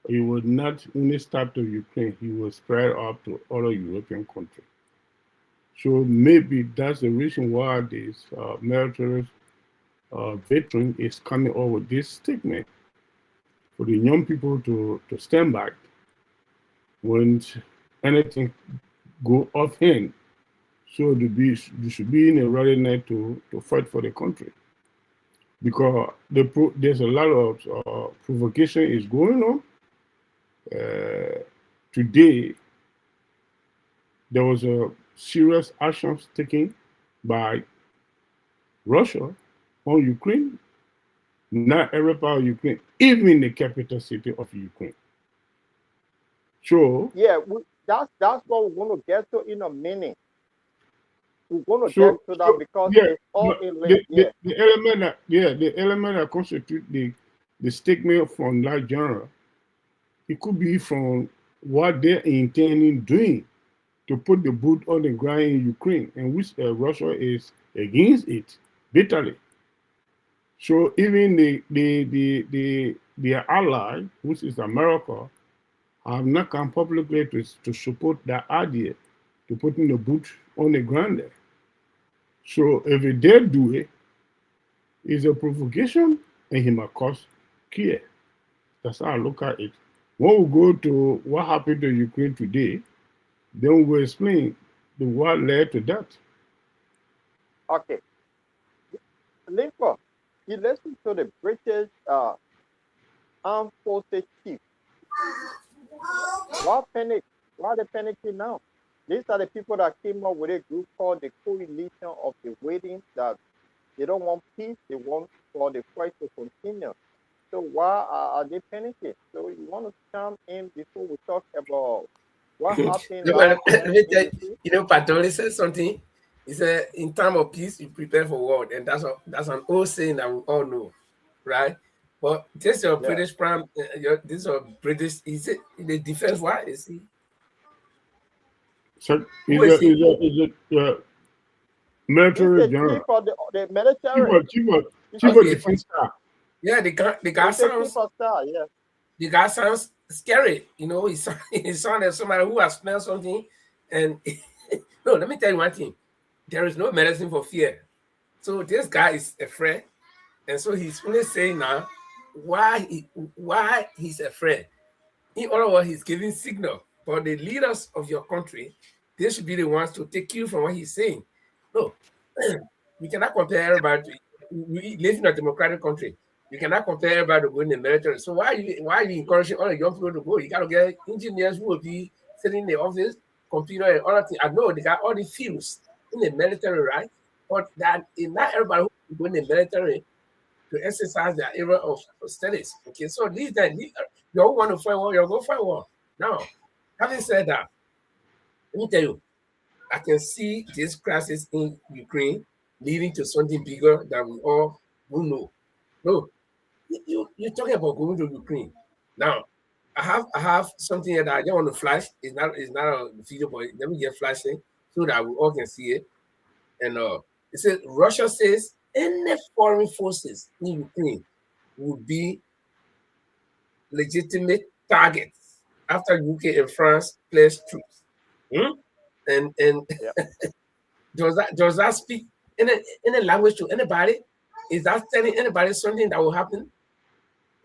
it will not only start to Ukraine, it will spread up to other European countries. So maybe that's the reason why this military veteran is coming up with this statement for the young people to stand back when anything go off hand. So they should be in a readiness to fight for the country. because there's a lot of provocation is going on. Today, there was a serious actions taken by Russia on Ukraine. Not every part of Ukraine, even the capital city of Ukraine. So Yeah, that's what we're going to get to in a minute. We're going to so, get to that because yeah, it's all in link. the element that constitute the statement from that genre, it could be from what they're intending doing to put the boot on the ground in Ukraine, and which Russia is against it bitterly. So even their ally, which is America, have not come publicly to support that idea to putting the boot on the ground there. So if they dare do it, it's a provocation and he must cause care. That's how I look at it. When we go to what happened to Ukraine today, then we'll explain what led to that. Okay. Lincoln, you listen to the British armed forces chief. Why panic? Why are they panicking now? These are the people that came up with a group called the Coalition of the Waiting, that they don't want peace, they want for the fight to continue. So why are they panicking? So you want to come in before we talk about what happened last night? Patoli said something. He said, in time of peace, you prepare for war. And that's an old saying that we all know, right? But this your British prime, this your British, is it the defense? What is he? So is a military general. Chief of the military. Chief of defense staff. Yeah, the guy sounds. Yeah. The guy sounds scary. You know, he sounded like somebody who has smelled something. And no, let me tell you one thing. There is no medicine for fear. So this guy is afraid. And so he's only saying now why he's afraid. In other words, he's giving signal. But the leaders of your country, they should be the ones to take you from what he's saying. No, we cannot compare everybody. We live in a democratic country. You cannot compare everybody to go in the military. So why are you encouraging all the young people to go? You got to get engineers who will be sitting in the office, computer and other things. I know they got all the fields in the military, right? But that is not everybody who will go in the military to exercise their area of studies. Okay, so leave that. You all want to fight war, you'll go fight war. Now, having said that, let me tell you, I can see this crisis in Ukraine leading to something bigger that we all will know. No, you're talking about going to Ukraine. Now, I have something that I don't want to flash. It's not a video, but let me get flashing so that we all can see it. And it says Russia says any foreign forces in Ukraine would be legitimate targets after UK and France placed troops. And does that speak in a language to anybody? Is that telling anybody something that will happen?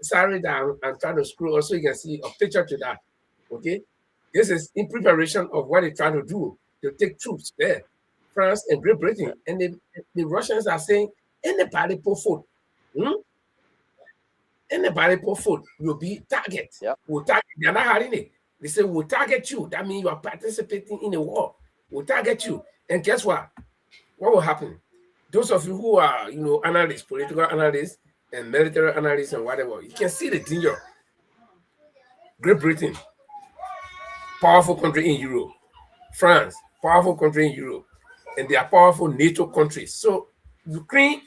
Sorry that I'm trying to scroll also you can see a picture to that. Okay, this is in preparation of what they're trying to do to take troops there, France and Great Britain, and the Russians are saying anybody put foot, anybody put foot will be target. We'll target. They're not hiding it. They say we'll target you. That means you are participating in a war. We'll target you, and guess what? What will happen? Those of you who are, analysts, political analysts, and military analysts, and whatever, you can see the danger. Great Britain, powerful country in Europe. France, powerful country in Europe. And they are powerful NATO countries. So Ukraine,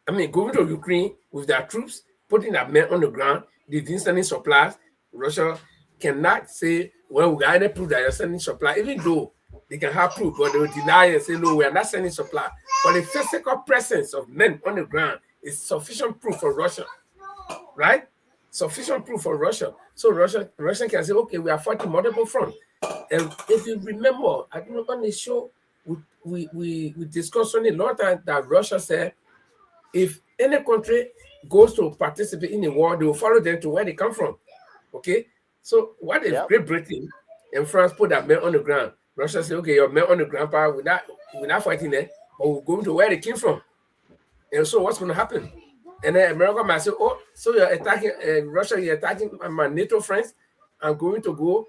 going to Ukraine with their troops, putting their men on the ground, they didn't send supplies. Russia cannot say, well, we got any proof that you're sending supply, even though they can have proof, but they will deny and say, no, we are not sending supply. But the physical presence of men on the ground is sufficient proof for Russia, right? Sufficient proof for Russia. So Russia can say, okay, we are fighting multiple fronts. And if you remember, I think on the show, we discussed on a lot of times that Russia said, if any country goes to participate in a war, they will follow them to where they come from. Okay? So what if Great Britain and France put their men on the ground? Russia say, okay, your men on the ground, we're not fighting there, but we're going to where they came from. And so what's going to happen? And then America might say, oh, so you're attacking Russia, you're attacking my NATO friends. I'm going to go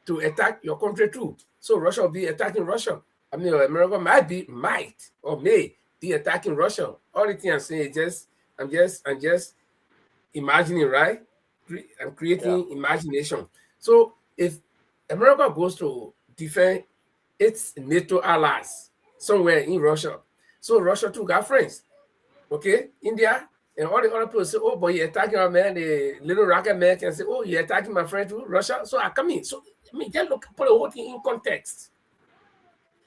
to attack your country too. So Russia will be attacking Russia. I mean, America might or may be attacking Russia. All the thing I'm saying is I'm just imagining, right? I'm creating imagination. So if America goes to defend its NATO allies somewhere in Russia, so Russia too got friends. Okay, India and all the other people say, oh, but you're attacking our man. The little rocket man can say, oh, you're attacking my friend too, Russia. So I come in. So I mean, just look, put the whole thing in context.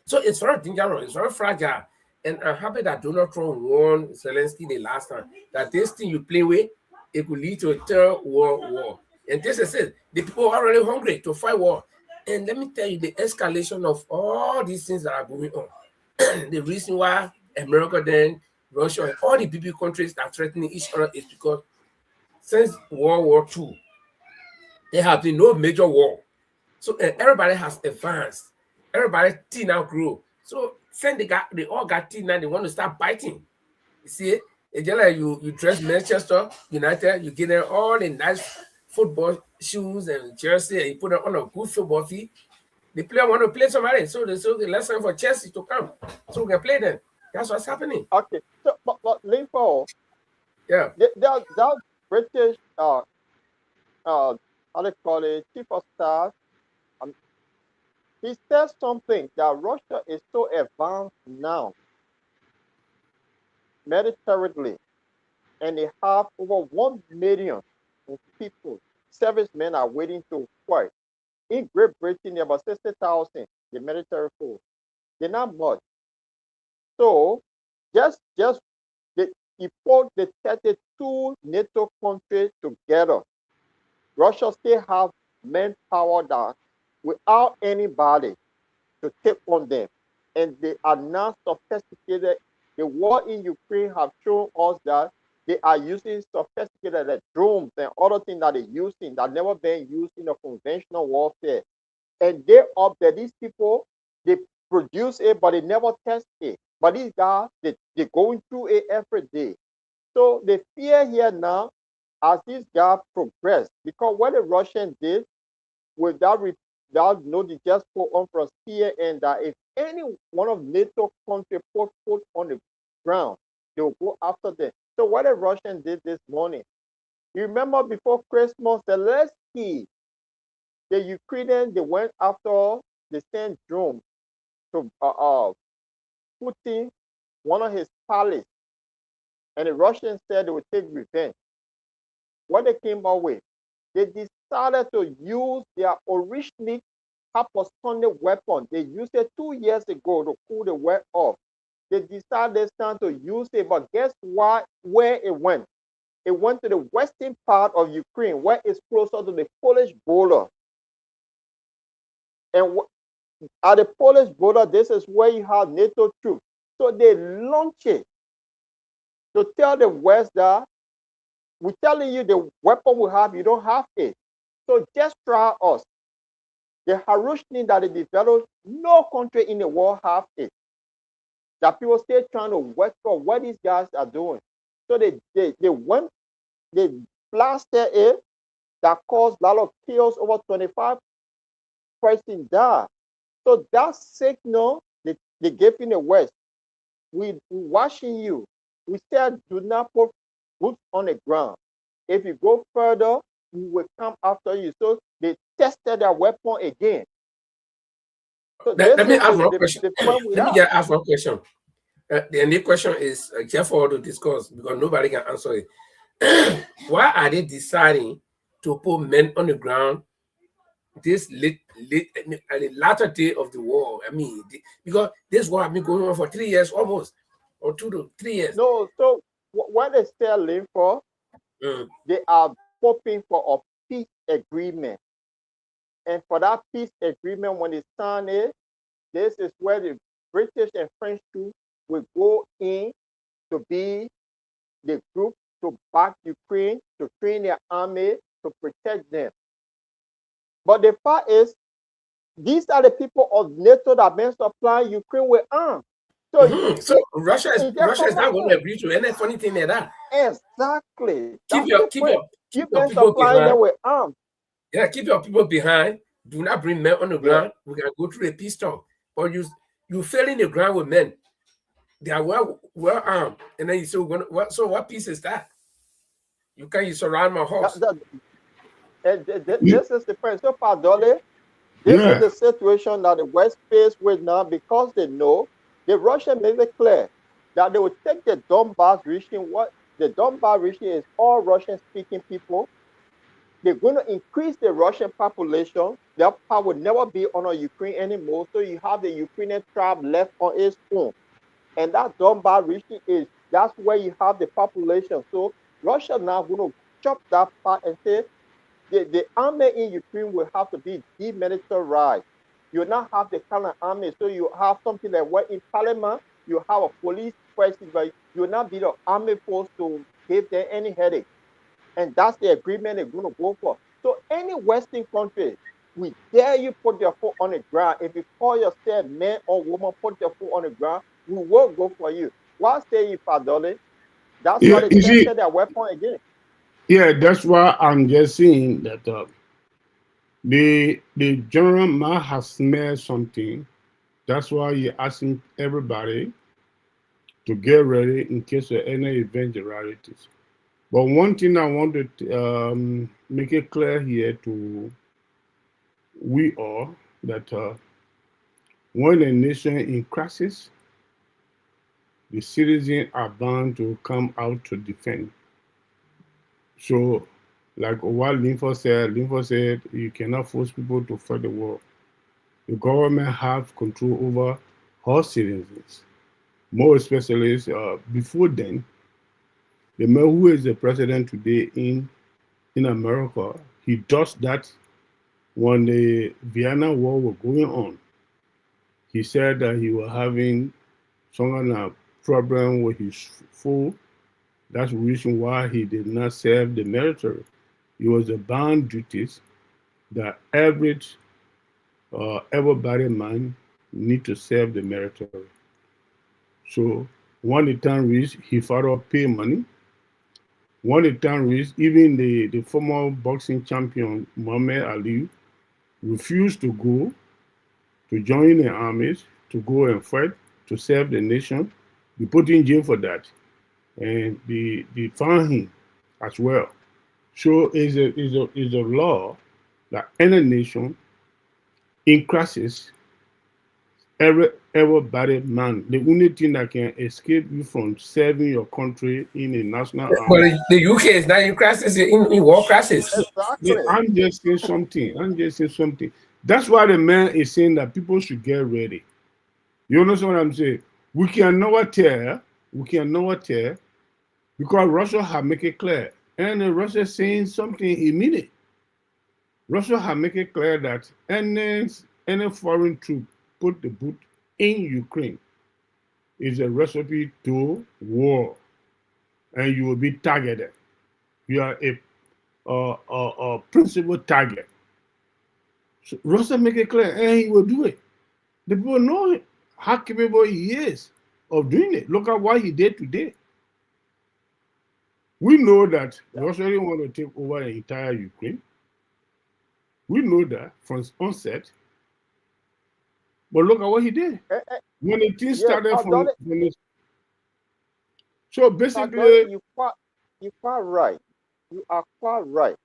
So it's very dangerous, it's very fragile. And I'm happy that Donald Trump warned Zelensky the last time that this thing you play with, it could lead to a third world war. And this is it. The people are already hungry to fight war. And let me tell you, the escalation of all these things that are going on, the reason why America then Russia and all the big countries that are threatening each other is because since World War II, there have been no major war. So everybody has advanced. Everybody teeth now grow. So since they all got teeth now, they want to start biting. You see, it's just like you dress Manchester United, you get them all the nice football shoes and jersey, and you put them on a good football field. The player want to play somebody, so they say, okay, let's time for Chelsea to come, so we can play them. That's what's happening. Okay, so but Linfo, Yeah. that British how they call it, chief of staff, he said something that Russia is so advanced now militarily, and they have over 1 million people, servicemen are waiting to fight. In Great Britain, there are about 60,000, the military force. They're not much. So just if put the 32 NATO countries together, Russia still have manpower that without anybody to take on them. And they are not sophisticated. The war in Ukraine have shown us that they are using sophisticated like drones and other things that they're using that never been used in a conventional warfare. And they up there, these people, they produce it, but they never test it. But these guys, they're going through it every day. So the fear here now, as this guy progressed, because what the Russians did without they just put on from fear, and that if any one of NATO countries put foot on the ground, they will go after them. So what the Russians did this morning, you remember before Christmas, Zelensky, the Ukrainians, they went after the same drone to Putin, one of his palace, and the Russians said they would take revenge. What they came up with, they decided to use their originally hypersonic weapon. They used it 2 years ago to cool the weather off. They decided this time to use it, but guess what? Where it went? It went to the western part of Ukraine, where it's closer to the Polish border. And at the Polish border, this is where you have NATO troops. So they launch it to tell the West that we're telling you the weapon we have, you don't have it. So just try us. The Harushnin that they developed, no country in the world have it. That people still trying to work for what these guys are doing. So they went, they blasted it, that caused a lot of kills, over 25 persons died. So that signal they gave in the West, we watching you. We said do not put boots on the ground. If you go further, we will come after you. So they tested their weapon again. So Let me ask one question. Let me just ask one question. The next question is careful to discuss because nobody can answer it. Why are they deciding to put men on the ground this late at the latter day of the war? I mean, because this war has been going on for 3 years almost, or 2 to 3 years. No, so what they still live for, they are hoping for a peace agreement. And for that peace agreement, when they sign it, this is where the British and French troops will go in to be the group to back Ukraine, to train their army, to protect them. But the fact is, these are the people of NATO that have been supplying Ukraine with arms. So So Russia is it's just not common going to sense. agree to any funny thing like that. Exactly. Keep That's your the keep point. your You've keep your been people supplying behind. them with arms. Yeah, keep your people behind. Do not bring men on the Yeah. ground. We can go through a peace talk. Or you filling the ground with men. They are well armed. And then you say, what peace is that? You surround my That, house. that, this is the point. So, Padole, this is Yeah, the situation that the West faced with now because they know the Russian made it clear that they would take the Donbass region. What the Donbass region is all Russian speaking people. They're going to increase the Russian population. Their power will never be on Ukraine anymore. So you have the Ukrainian tribe left on its own. And that Donbass region that's where you have the population. So Russia now going to chop that part and say the army in Ukraine will have to be demilitarized. You will not have the kind of army. So you have something like what in Parliament, you have a police president, but you will not be the army force to give them any headache. And that's the agreement they're going to go for. So any Western country, we dare you put your foot on the ground. If you call yourself man or woman, put your foot on the ground, we will go for you. Why say you, Padole? That's why yeah. they You see, tested their weapon again. yeah, that's why I'm just saying that the general might have smelled something. That's why you're asking everybody to get ready in case of any eventualities. But one thing I want to make it clear here to we all that when a nation in crisis, the citizens are bound to come out to defend. So, like what Linfo said, you cannot force people to fight the war. The government have control over all citizens. More especially, before then, the man who is the president today in America, he does that when the Vienna War was going on. He said that he was having some kind of problem with his food. That's the reason why he did not serve the military. It was the bound duties that everybody man need to serve the military. So when the time reached, he father pay money. When the time reached, even the former boxing champion Muhammad Ali refused to go to join the armies to go and fight to serve the nation. They put in jail for that, and they found him as well. So is a law that any nation in crisis, everybody man, the only thing that can escape you from serving your country in a national But army. the UK is not in crisis, in war crisis. Exactly. I'm just saying something. I'm just saying something. That's why the man is saying that people should get ready. You understand what I'm saying? We can never tell. We can never tell because Russia have make it clear, and Russia saying something he mean it. Russia have make it clear that any foreign troop put the boot in Ukraine is a recipe to war, and you will be targeted. You are a principal target. So Russia make it clear, and he will do it. The people know how capable he is of doing it. Look at what he did today. We know that Yeah. Russia didn't want to take over the entire Ukraine. We know that from onset. But look at what he did. When the thing Yeah, started Padole, so Padole, basically, you quite right. You are quite right.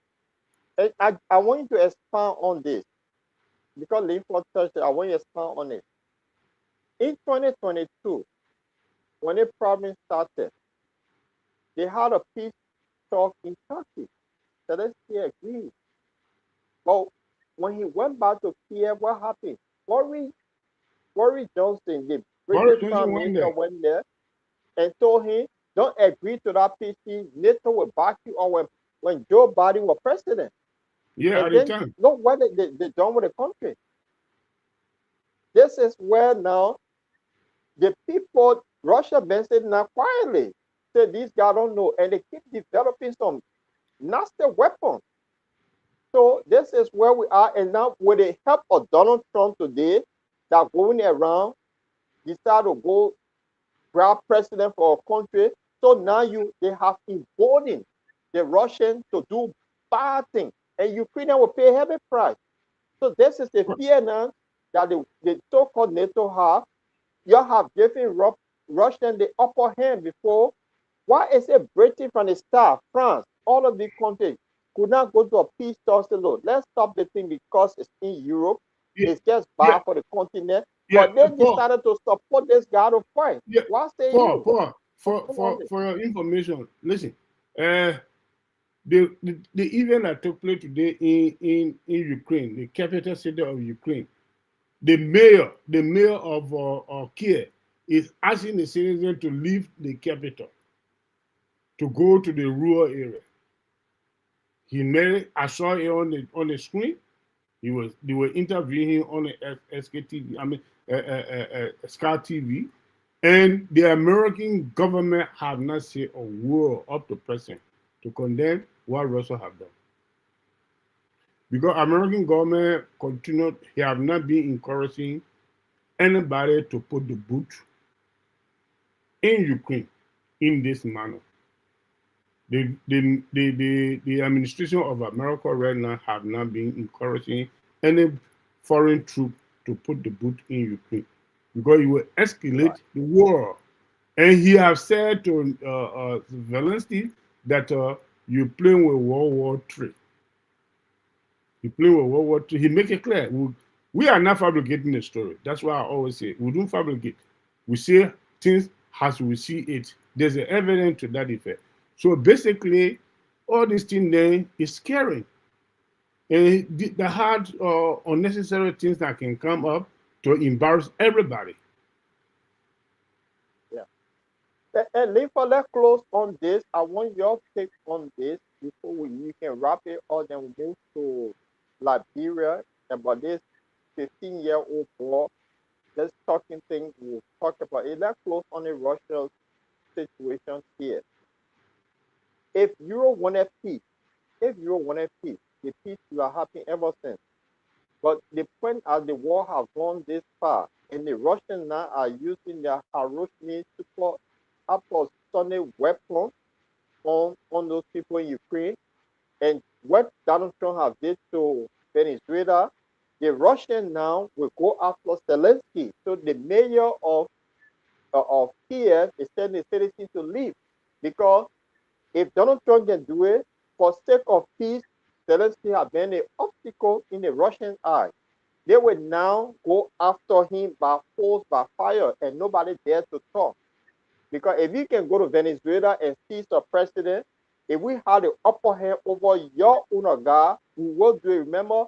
And I want you to expand on this because Linford touched it. I want you to expand on it. In 2022, when the problem started, they had a peace talk in Turkey. Zelensky agreed. But when he went back to Kiev, what happened? Boris, Boris Johnson, the Boris British Johnson Prime went Minister, there. went there and told him, don't agree to that peace deal. NATO will back you on when Joe Biden was president. Yeah, And at the then time. look what they done with the country. This is where now the people, Russia been sitting now quietly. Say these guys don't know. And they keep developing some nasty weapons. So this is where we are. And now with the help of Donald Trump today, that going around, decide to go grab president for a country. So now they have emboldened the Russians to do bad things, and Ukrainians will pay a heavy price. So this is the fear now that the so-called NATO have. You have given Russia the upper hand before. Why is it Britain from the start, France, all of these countries could not go to a peace talk? Say, look, let's stop the thing because it's in Europe. Yeah. It's just bad for the continent. Yeah. But they decided to support this guy to fight. Yeah. Why say Paul, you? for your information, listen. The event that took place today in Ukraine, the capital city of Ukraine, the mayor of Kiev is asking the citizens to leave the capital to go to the rural area. I saw it on the screen. They were interviewing him on the SKTV, Sky TV, and the American government have not said a word up to present to condemn what Russia have done. Because American government have not been encouraging anybody to put the boot in Ukraine in this manner. The administration of America right now have not been encouraging any foreign troop to put the boot in Ukraine because it will escalate the war. And he has said to Zelensky that you're playing with World War III. You're playing with World War III. He make it clear. We are not fabricating the story. That's why I always say we don't fabricate. We say things as we see it. There's an evidence to that effect. So basically, all these things then is scary. And the hard unnecessary things that can come up to embarrass everybody. Yeah. And let's close on this. I want your take on this before we can wrap it up. Then we move to Liberia about this 15-year-old boy. This talking thing we'll talk about it. Let's close on the Russia situation here. If Europe wanted peace, the peace will have happened ever since. But the point as the war has gone this far, and the Russians now are using their Hiroshima hypersonic weapons on those people in Ukraine. And what Donald Trump has did to Venezuela, the Russians now will go after Zelensky. So the mayor of Kiev is telling the citizens to leave because if Donald Trump can do it, for sake of peace, Zelensky has been an obstacle in the Russian eye. They will now go after him by force, by fire, and nobody dares to talk. Because if you can go to Venezuela and seize the president, if we had the upper hand over your owner guy, we will do it. Remember,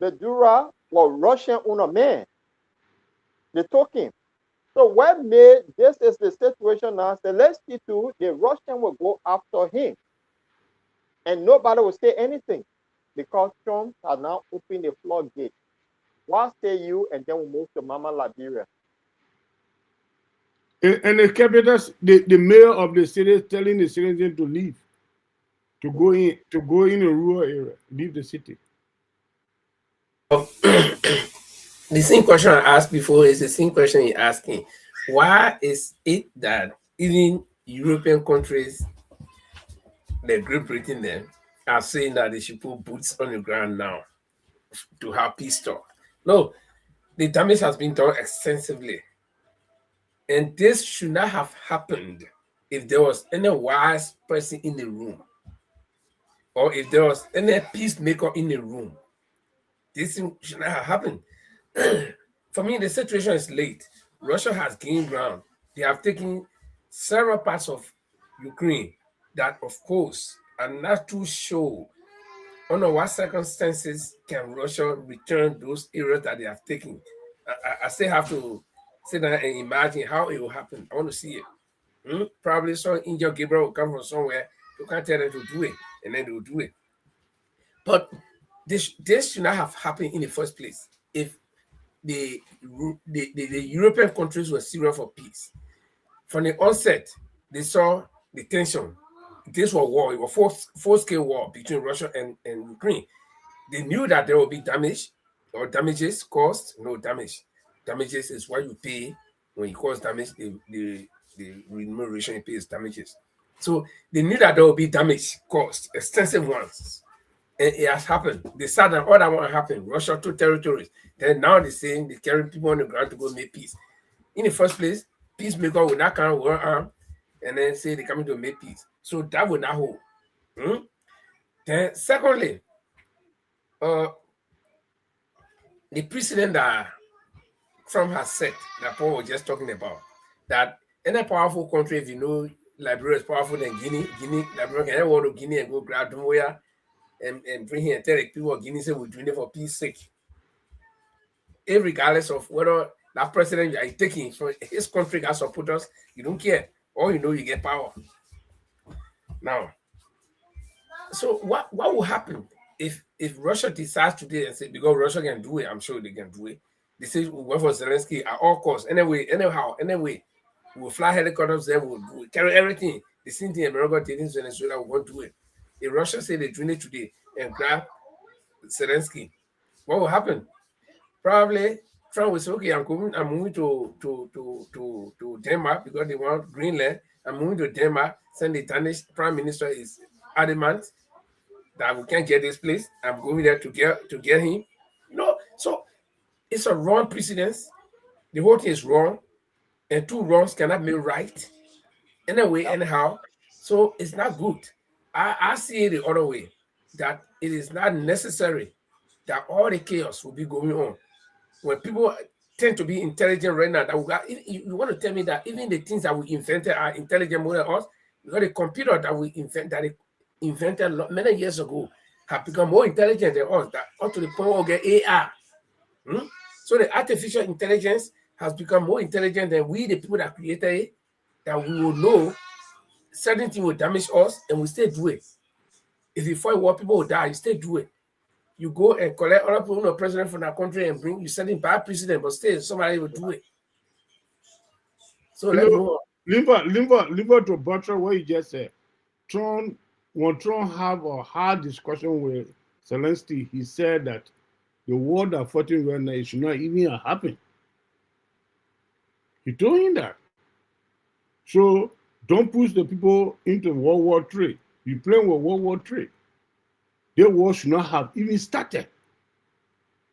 Maduro was Russian owner man. They took him. So what made this is the situation now? Zelensky too, the Russian will go after him. And nobody will say anything because Trump has now opened the floodgate. What say you? And then we move to Mama Liberia. And the capital, the mayor of the city is telling the citizens to leave, to go in a rural area, leave the city. The same question I asked before is the same question you're asking. Why is it that even European countries, the Great Britain then, are saying that they should put boots on the ground now to have peace talk? No, the damage has been done extensively. And this should not have happened if there was any wise person in the room or if there was any peacemaker in the room. This should not have happened. For me, the situation is late. Russia has gained ground. They have taken several parts of Ukraine that, of course, are not too sure under what circumstances can Russia return those areas that they have taken. I still have to sit down and imagine how it will happen. I want to see it. Probably some Angel Gabriel will come from somewhere. You can't tell them to do it, and then they will do it. But this should not have happened in the first place if the European countries were serious for peace. From the onset, they saw the tension. This was war. It was full-scale war between Russia and Ukraine. They knew that there would be damage or damages caused. No damage. Damages is what you pay When he causes damage, the remuneration he pays damages. So they knew that there will be damage caused, extensive ones. And it has happened. They said that all that won't happen. Russia took territories. Then now they're saying they carry people on the ground to go make peace. In the first place, peacemaker will not come one arm and then say they're coming to make peace. So that will not hold. Then secondly, the precedent that Trump has set, that Paul was just talking about, that any powerful country, if you know Liberia is powerful than Guinea, Liberia can go to Guinea and go grab Dumoya and bring here and tell the people of Guinea say we're doing it for peace sake. Regardless of whether that president you are taking from his country got supporters, you don't care. All you know, you get power. Now, so what will happen if Russia decides today and say, because Russia can do it, I'm sure they can do it. They say we went for Zelensky at all costs. Anyway, we'll fly helicopters there, we'll carry everything. The same thing America did in Venezuela, we won't do it. If Russia say they're doing it today and grab Zelensky, what will happen? Probably Trump will say, okay, I'm moving to Denmark because they want Greenland. I'm moving to Denmark. Send the Danish Prime Minister is adamant that we can't get this place. I'm going there to get him. So it's a wrong precedence. The whole thing is wrong, and two wrongs cannot be right. Anyway, anyhow, so it's not good. I see it the other way, that it is not necessary that all the chaos will be going on. When people tend to be intelligent right now, you want to tell me that even the things that we invented are intelligent more than us? Because the computer that we invented many years ago have become more intelligent than us, that up to the point where we get AI. So the artificial intelligence has become more intelligent than we, the people that created it, that we will know certain things will damage us and we still do it. If you fight war, people will die, you still do it. You go and collect other people, president from that country and bring, you send in bad president, but still somebody will do it. So let's go on. Liver to butcher what you just said. When Trump have a hard discussion with Zelensky, he said that the war that fighting right now, it should not even happen. He told him that. So don't push the people into World War III. You're playing with World War III. The war should not have even started.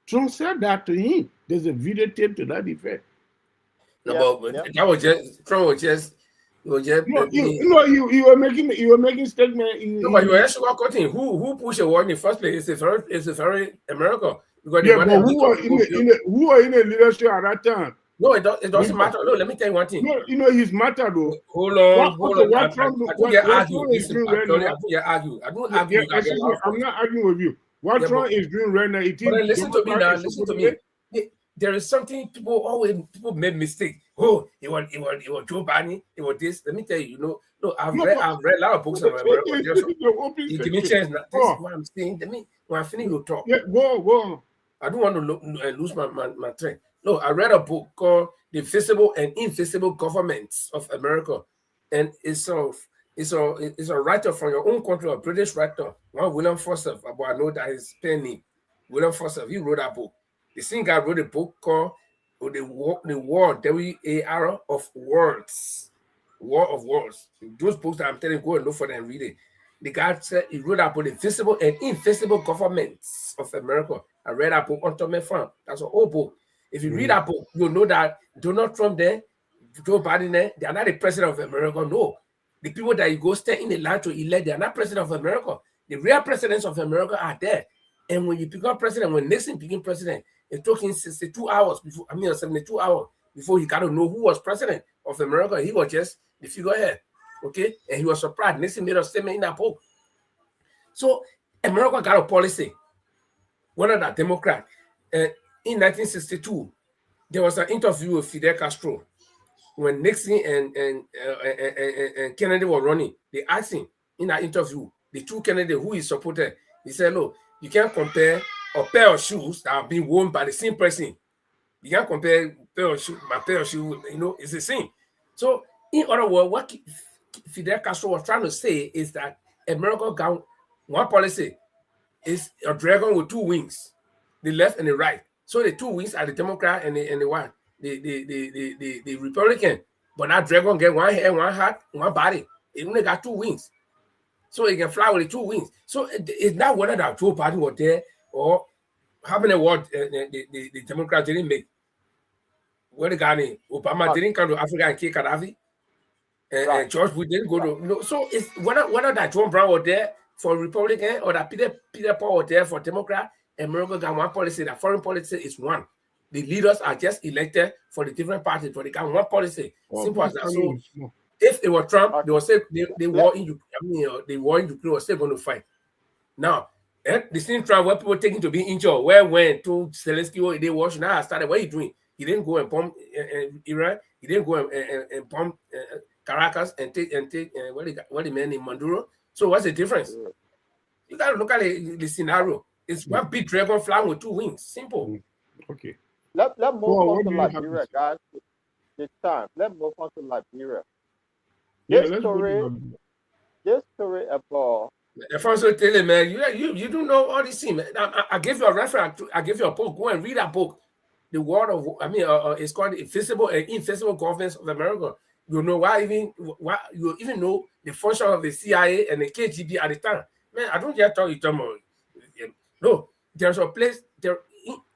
Trump said that to him. There's a videotape to that effect. No, but that was just Trump was just. You were making statement. No, but you were actually cutting. Who pushed a war in the first place? It's a very America. Because but who are in the leadership at that time? No, it doesn't matter. No, let me tell you one thing. No, he's matter though. Hold on. What Trump is doing right now? I don't argue. I'm not arguing with you. What Trump is doing right now, listen to me now. Listen to me. There is something people make mistake. Oh, it was Joe Biden. It was this. Let me tell you. I've read a lot of books about America. Give me a chance. This is what I'm saying. When I finish, you talk. Yeah, go on. I don't want to lose my train. No, I read a book called The Visible and Invisible Governments of America. And it's a writer from your own country, a British writer, one William Foster, but I know that his pen name, William Foster, he wrote that book. The same guy wrote a book called The War, W-A-R of Words. War of Words. Those books that I'm telling you, go and look for them and read it. The guy said he wrote about the visible and invisible governments of America. I read that book on Tommy Farm. That's an old book. If you read that book, you'll know that Donald Trump there, Joe Biden there, they are not the president of America. No. The people that you go stand in the line to elect, they are not president of America. The real presidents of America are there. And when you become president, when Nixon became president, it took him 72 hours before, 72 hours before he got to know who was president of America. He was just the figurehead. Okay? And he was surprised. Nixon made a statement in that book. So America got a policy. One of the Democrat. In 1962, there was an interview with Fidel Castro when Nixon and Kennedy were running. They asked him in that interview, the two Kennedy who he supported, he said, "Look, you can't compare a pair of shoes that are being worn by the same person. You can't compare my pair of shoes, it's the same." So, in other words, what Fidel Castro was trying to say is that America got one policy, is a dragon with two wings, the left and the right. So the two wings are the Democrat and the one, the Republican, but now dragon get one head, one heart, one body. It only got 2 wings, so it can fly with 2 wings. So it's not whether that Joe party was there or having a word the Democrats didn't make. What the guy name Obama didn't come to Africa and kill Gaddafi, and George Bush didn't go to. No, so it's whether that John Brown was there for Republican or that Peter Paul was there for Democrat. America got one policy. That foreign policy is one. The leaders are just elected for the different parties, but they got one policy. Simple as that. So if it was Trump, they will say they war in Ukraine. I mean, the war in Ukraine was still going to fight. Now, the same Trump where people taking to be injured, where went to Zelensky, they watch now started. What are you doing? He didn't go and bomb Iran. He didn't go and bomb Caracas and take what the man in Maduro. So what's the difference? You got to look at the scenario. It's one big dragon flying with 2 wings. Simple. Okay. Let's move on to Liberia, guys. It's time. Let's move on to Liberia. This story about. If I was telling man, you don't know all these things. I give you a reference. I give you a book. Go and read that book. The World of it's called Invisible and Invisible Governments of America. You know why you even know the function of the CIA and the KGB at the time. Man, I don't just tell you tomorrow. No, there's a place there.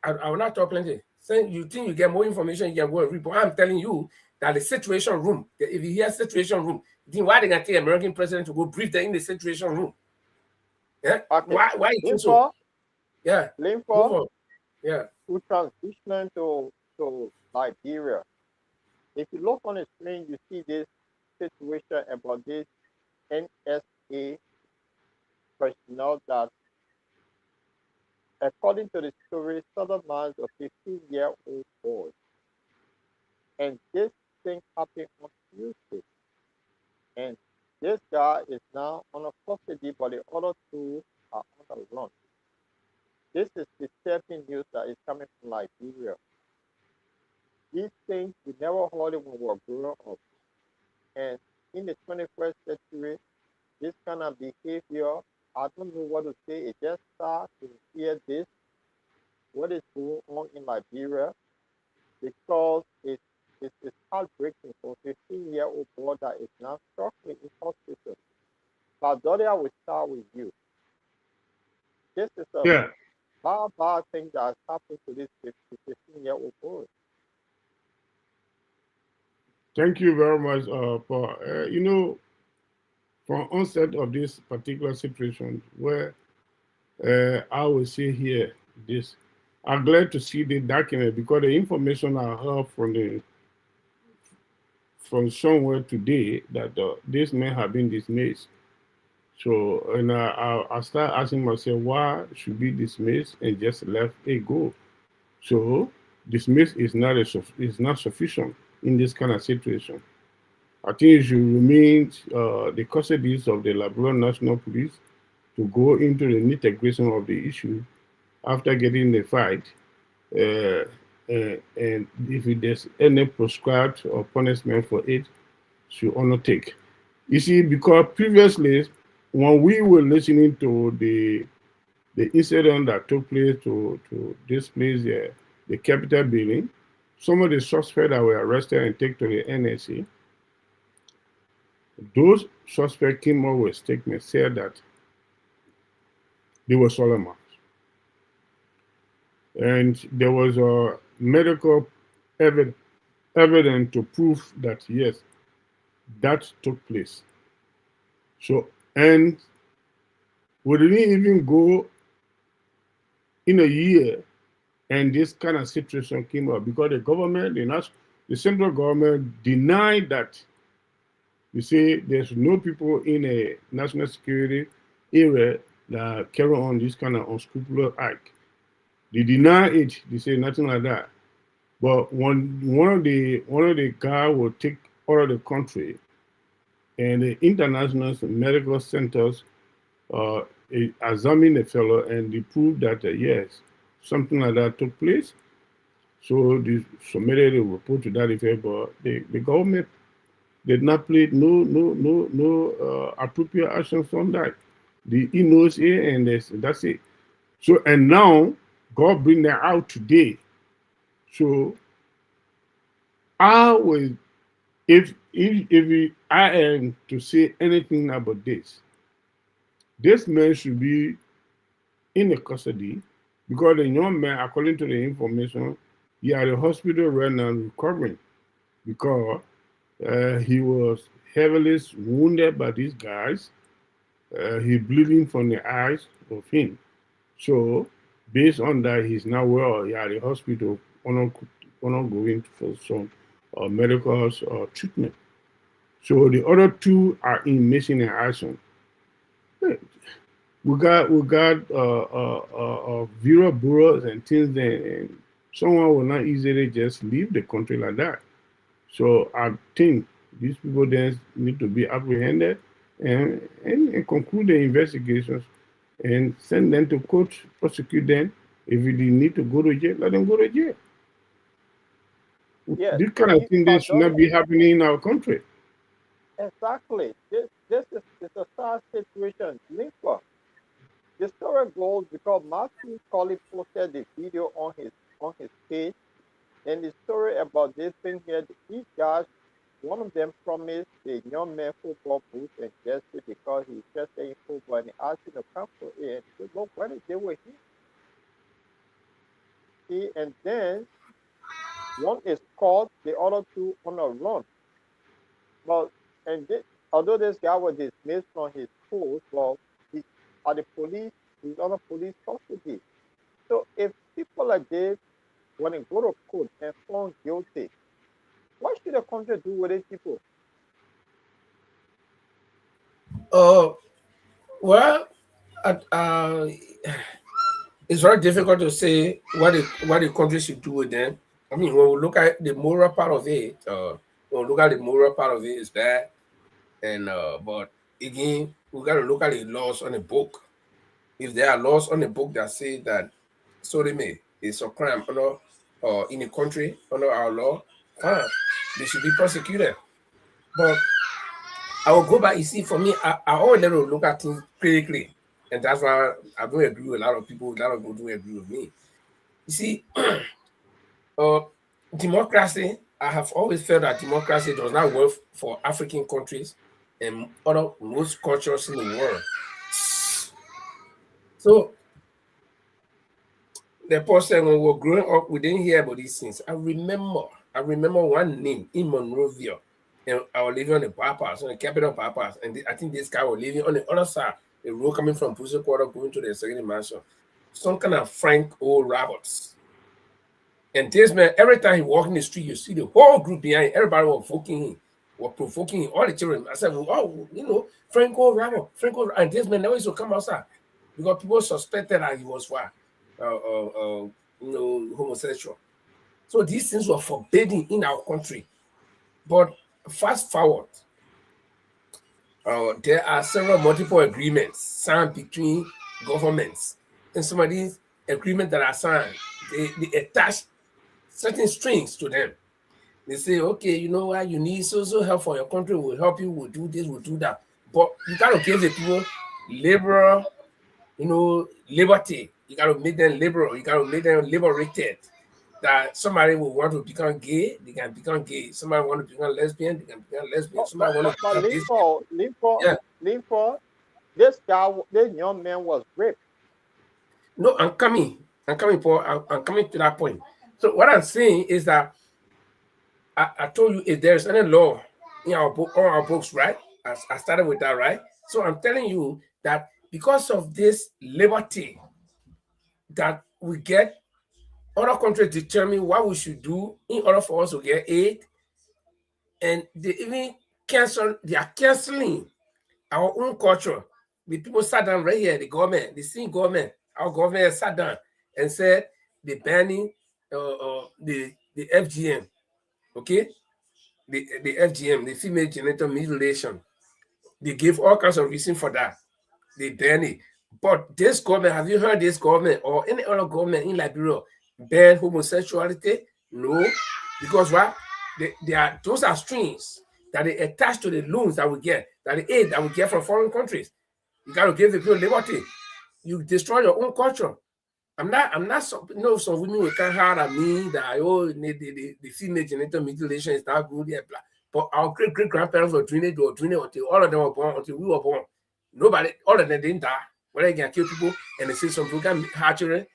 I will not talk plenty. Saying you think you get more information, you can go and read. But I'm telling you that the situation room, if you hear situation room, then why they gonna take American president to go brief them in the situation room? Yeah. Okay. Why you think so? Yeah. Yeah. To transition to Liberia. If you look on the screen, you see this situation about this NSA personnel that, according to the story, sodomized a 15-year-old boy. And this thing happened on Tuesday. And this guy is now on a custody, but the other 2 are on the run. This is disturbing news that is coming from Liberia. These things we never heard it when we were growing up. And in the 21st century, this kind of behavior, I don't know what to say. It just starts to hear this, what is going on in Liberia, because it's heartbreaking for a 15-year-old boy that is now struggling in hospital. But Dottie, I will start with you. This is a bad thing that has happened to this 15-year-old boy. Thank you very much, Paul. From onset of this particular situation, where I will say here this, I'm glad to see the document because the information I heard from somewhere today that this man have been dismissed. So, and I start asking myself, why should be dismissed and just let it go? So, dismiss is not sufficient in this kind of situation. I think it should remain the custodies of the Liberian National Police to go into the integration of the issue after getting the fight, and if there's any prescribed or punishment for it, should undertake. You see, because previously, when we were listening to the incident that took place to this place, the Capitol building, some of the suspects that were arrested and taken to the NSA, those suspects came up with statements, said that they were Solomons. And there was a medical evidence to prove that, yes, that took place. So, and we didn't even go in a year and this kind of situation came up because the government, the central government denied that. You see, there's no people in a national security area that carry on this kind of unscrupulous act. They deny it. They say nothing like that. But when one of the guys will take out of the country, and the international medical centers examine the fellow and they prove that yes, something like that took place. So they submitted a report to that effect, but the government did not play no appropriate actions on that. He knows it, and that's it. So, and now God bring that out today. So I would, if I am to say anything about this man should be in the custody because the young man, according to the information, he at the hospital right now recovering because he was heavily wounded by these guys. He bleeding from the eyes of him. So based on that, he's now well. He at the hospital going for some medical treatment. So the other two are in missing in action. We got viral bureaus and things there, and someone will not easily just leave the country like that. So I think these people then need to be apprehended and conclude the investigations and send them to court, prosecute them. If they need to go to jail, let them go to jail. Yes, This kind of thing should not be happening in our country. exactly. This is a sad situation. Lincoln, the story goes because Matthew Colley posted the video on his page, and the story about this thing here, these guys, one of them promised the young man football boots and jersey because he's interested in football, and he asked him to come to it. And look, when they were here, see, and then one is caught, the other two on a run. But and this, although this guy was dismissed from his post, well, he at the police, he's on a police custody. So if people like this, when they go to court and found guilty, what should the country do with these people? Well, it's very difficult to say what the country should do with them. I mean, when we look at the moral part of it, it's bad. And but again, we got to look at the laws on the book. If there are laws on the book that say that sodomy is a crime under in a country under our law, fine, they should be prosecuted. But I will go back. You see, for me, I always let look at things critically, and that's why I don't agree with a lot of people. A lot of people don't agree with me. You see, democracy. I have always felt that democracy does not work for African countries and most cultures in the world. So the person when we were growing up, we didn't hear about these things. I remember one name in Monrovia, and I was living on the bypass, on the capital bypass, and I think this guy was living on the other side, the road coming from Pussy Quarter going to the second mansion. Some kind of Frank O. Roberts. And this man, every time he walked in the street, you see the whole group behind him, everybody was provoking him, all the children. I said, well, Franco Roberts, and this man never used to come outside because people suspected that he was homosexual. So these things were forbidden in our country. But fast forward, there are multiple agreements signed between governments, and some of these agreements that are signed, they attach certain strings to them. They say, okay, you know what, you need social help for your country, we'll help you, we'll do this, we'll do that. But you gotta give the people liberal, liberty. You gotta make them liberal, you gotta make them liberated. That somebody will want to become gay, they can become gay. Somebody want to become lesbian, they can become lesbian. Somebody want to become Lincoln, this young man was raped. No, I'm coming, Paul. I'm coming to that point. So what I'm saying is that I told you if there's any law in our book, or our books, right? I started with that, right? So I'm telling you that because of this liberty that we get, other countries determine what we should do in order for us to get aid, and they even they are canceling our own culture. The people sat down right here, the government, the same government, our government sat down and said they're banning the FGM, okay? The FGM, the female genital mutilation. They gave all kinds of reasons for that. They ban it. But this government, have you heard this government or any other government in Liberia ban homosexuality? No. Because what? Those are strings that they attach to the loans that we get, that the aid that we get from foreign countries. You got to give the people liberty. You destroy your own culture. I'm not so, some women will come hard at me that the female genital mutilation is not good, yeah, blah. But our great grandparents were doing it until all of them were born, until we were born. Nobody, all of them didn't die. Whether they can kill people and they say some people can have children,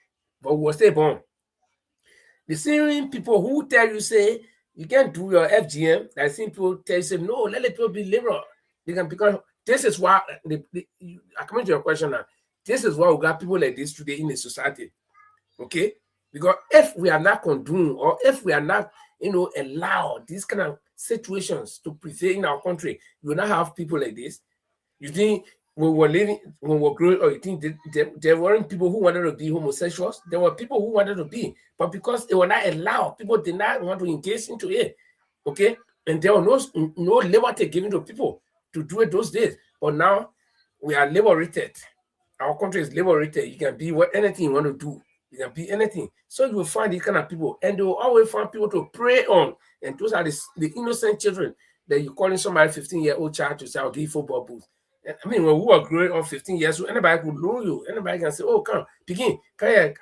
but we were still born. The same people who tell you say you can't do your FGM, I think people tell you say no, let the people be liberal. They can become. This is why I come to your question now. This is why we got people like this today in the society. Okay, because if we are not condone or if we are not, allow these kind of situations to prevail in our country, you will not have people like this. You think when we were growing up, you think there weren't people who wanted to be homosexuals? There were people who wanted to be, but because they were not allowed, people did not want to engage into it. Okay, and there was no liberty given to people to do it those days. But now we are liberated. Our country is liberated. You can be anything you want to do. You can be anything. So you will find these kind of people, and they will always find people to prey on. And those are the innocent children that you calling somebody 15-year-old child to say, I'll give you football boots. I mean, when we were growing up 15 years old, anybody could know you. Anybody can say, oh, come, begin. Can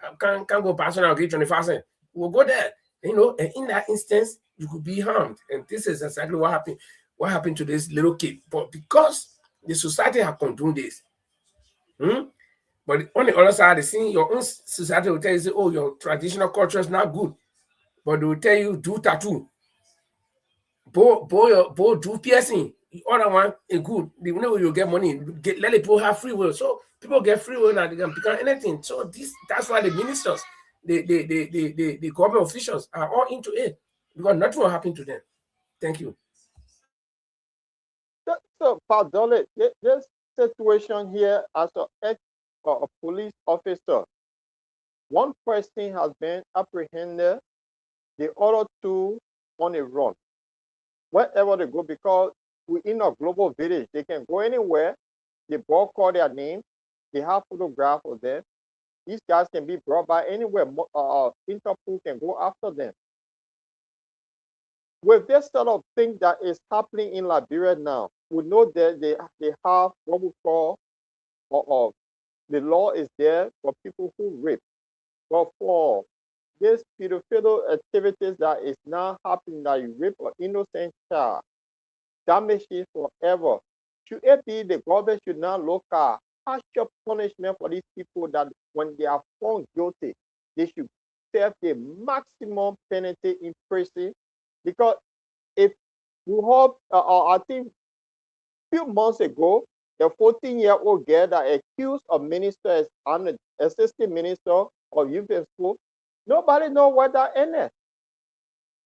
go past and I'll give 25 cents. We'll go there. And in that instance, you could be harmed. And this is exactly what happened. What happened to this little kid? But because the society have condoned this, but on the other side, your own society will tell you, say, oh, your traditional culture is not good. But they will tell you, do tattoo. Do piercing. The other one is good. The way you get money, let the people have free will. So people get free will and they can become anything. So that's why the ministers, the government officials are all into it. Because nothing will happen to them. Thank you. So, Padole, this situation here as a police officer, one person has been apprehended, the other two on a run. Wherever they go, because we're in a global village, they can go anywhere. They both call their name. They have photographs of them. These guys can be brought by anywhere. Interpol can go after them. With this sort of thing that is happening in Liberia now, we know that they have what we call, the law is there for people who rape. But for this pedophile activities that is now happening, that you rape an innocent child, damage it forever. Should it be the government should now look at harsher punishment for these people that when they are found guilty, they should serve the maximum penalty in prison? Because if you have, I think a few months ago, a 14-year-old girl that accused a minister as an assistant minister of youth and school, nobody know what that ended.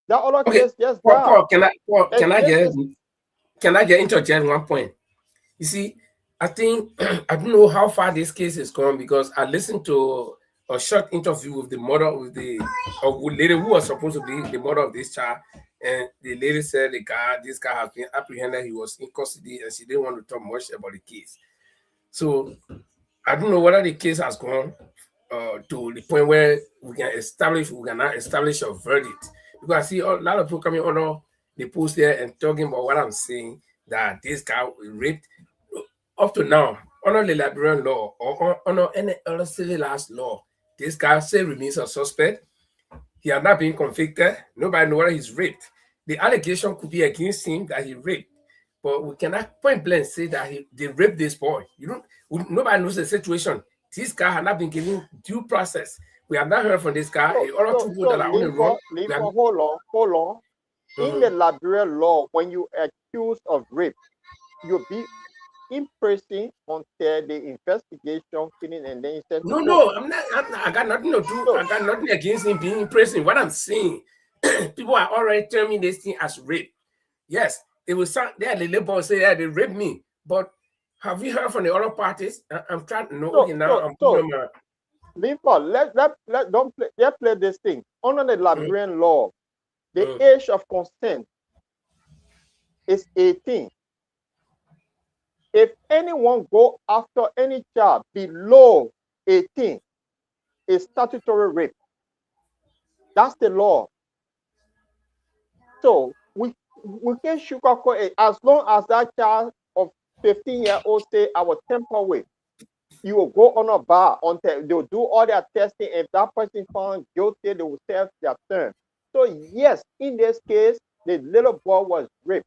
That other case just got. Paul, can I get interject one point? You see, I think I don't know how far this case is gone because I listened to a short interview with the mother of the lady who was supposed to be the mother of this child, and the lady said this guy has been apprehended, he was in custody, and she didn't want to talk much about the case. So I don't know whether the case has gone to the point where we cannot establish a verdict. Because I see a lot of people coming on the post there and talking about what I'm saying, that this guy raped. Up to now, under the Liberian law or under any other civilized law, this guy still remains a suspect. He has not been convicted. Nobody knows whether he's raped. The allegation could be against him that he raped, but we cannot point blank say that they raped this boy. Nobody knows the situation. This guy has not been given due process. We have not heard from this guy. Hold on. In the Liberian law, when you are accused of rape, you'll be in prison until the investigation finish, and then you said no, I'm not. I got nothing to do. I got nothing against him being in prison. What I'm saying, people are already telling me this thing as rape. Yes, it was some there. The labor say, yeah, they raped me. But have you heard from the other parties? I'm trying to know. Let's play this thing. Under the Liberian law, the age of consent is 18. If anyone go after any child below 18, it's statutory rape. That's the law. So we can sugarcoat it as long as that child of 15-year-old say I will temper with. you will go on a bar until they'll do all their testing. If that person found guilty, they will serve their term. So yes, in this case, the little boy was raped.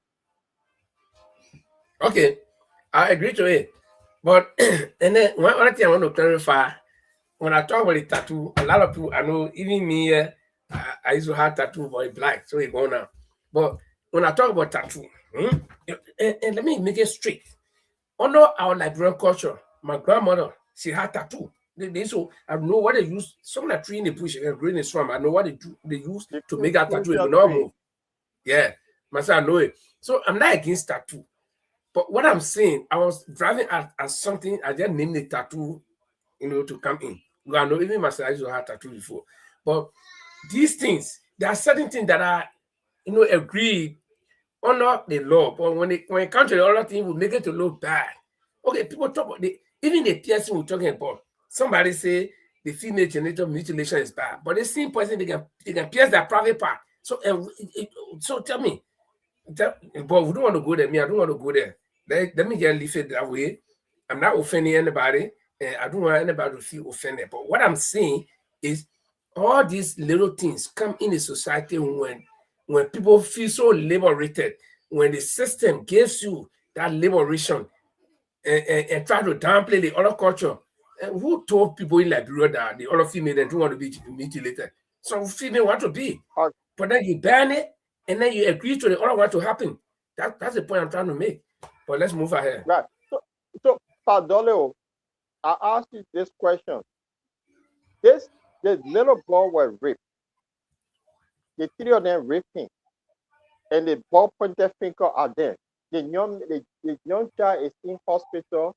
Okay, I agree to it. But and then one other thing I want to clarify, when I talk about the tattoo, a lot of people I know, even me, I used to have tattoo for black, so it go now. But when I talk about tattoo, and let me make it straight. Under our Liberian culture, my grandmother, she had tattoo. So I know what they use. Some of the tree in the bush and green in the swamp. I know what they use to make that tattoo. It will not move. Yeah, myself, I know it. So I'm not against tattoo. But what I'm saying, I was driving at something, I just named the tattoo, to come in. I know even myself, I used to have tattoo before. But these things, there are certain things that are, agreed under the law. But when it comes to the other thing, we make it to look bad. Okay, people talk about even the piercing we're talking about. Somebody say the female genital mutilation is bad, but the same person they can pierce their private part. So so tell me, but we don't want to go there. I don't want to go there. Let me just leave it that way. I'm not offending anybody, and I don't want anybody to feel offended. But what I'm saying is all these little things come in a society when people feel so liberated, when the system gives you that liberation and try to downplay the other culture. And who told people in Liberia that the other female they don't want to be mutilated? Some female want to be, but then you ban it and then you agree to the other one to happen. That's the point I'm trying to make. But let's move ahead. Right. So Padoleo, I ask you this question. The little boy was raped. The three of them raped him. And the boy pointed finger at them. The young child is in hospital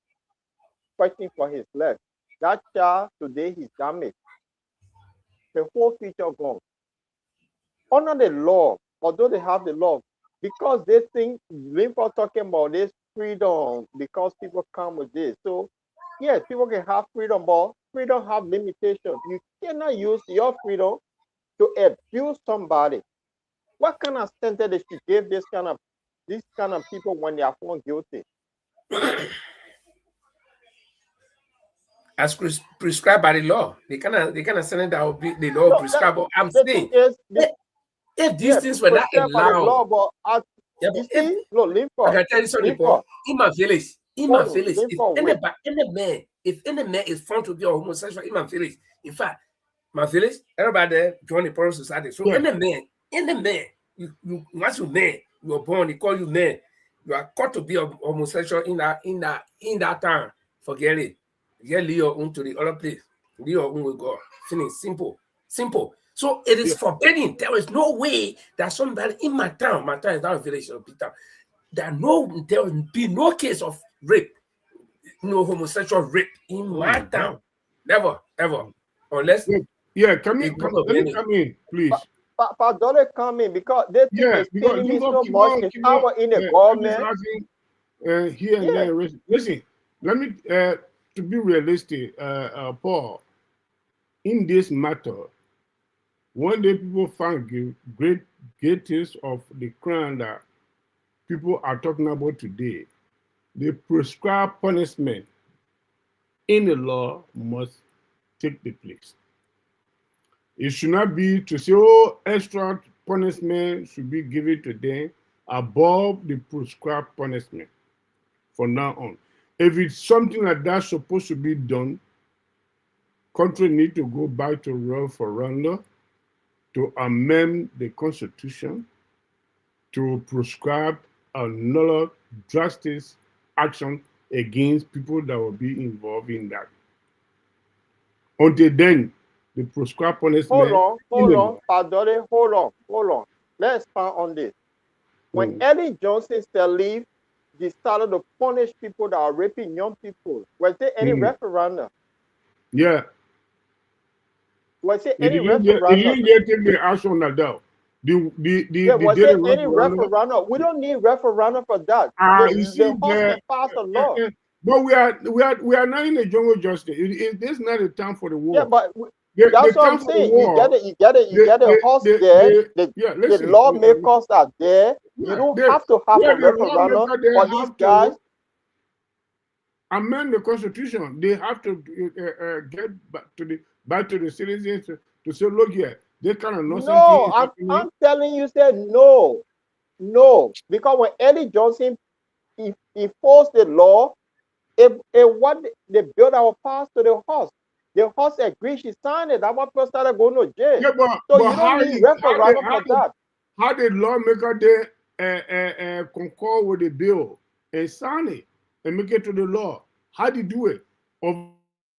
fighting for his leg. That child today is damaged. The whole future gone. Under the law, although they have the law, because they think Lincoln talking about this freedom, because people come with this. So yes, people can have freedom, but freedom have limitations. You cannot use your freedom to abuse somebody. What kind of sentence they should give this kind of people when they are found guilty? As prescribed by the law, they cannot send that the law prescribed. I'm saying if these things were not allowed, I can tell you something. In my village, if any man is found to be a homosexual in my village, in fact, my village, everybody there join the Polish society. So any man, you once you man, you are born, they call you man, you are caught to be a homosexual in that town. Forget it. Get Leo into the other place. Leo will go. Finish. Simple. So it is forbidden. There is no way that somebody in my town is not a village of Peter. There will be no case of rape, no homosexual rape in my town. Never, ever. Unless come in, please. But don't come in because they think it's paying me so much. It's power in the government. Here and there. Listen, let me to be realistic, Paul. In this matter, one day people find great cases of the crime that people are talking about today. The prescribed punishment in the law must take the place. It should not be to say, extra punishment should be given to them above the prescribed punishment from now on. If it's something like that supposed to be done, country need to go back to referendum to amend the constitution to prescribe another drastic action against people that will be involved in that. Until then, the prescribed punishment. Hold on, Padore, hold on. Let's expand on this. When Ellen Johnson still lived, they started to punish people that are raping young people. Was there any referendum? Yeah. Was there any referendum? He didn't take the action like that. Was there any referendum? We don't need referendum for that. The host passed a law. But we are not in the jungle justice. This is not a time for the war. Yeah, but that's what I'm saying. You get a host there. The lawmakers are there. You don't have to have a referendum for these guys. amend the constitution. They have to get back to the citizens to say, look here, this kind of nonsense. No, I'm telling you, said no, because when Eddie Johnson he forced the law, what they built our pass to the horse agreed, she signed it. That one person started going to jail. Yeah, so but you don't need referendum for that. How did lawmaker they concord with the bill and sign it and make it to the law? How do you do it?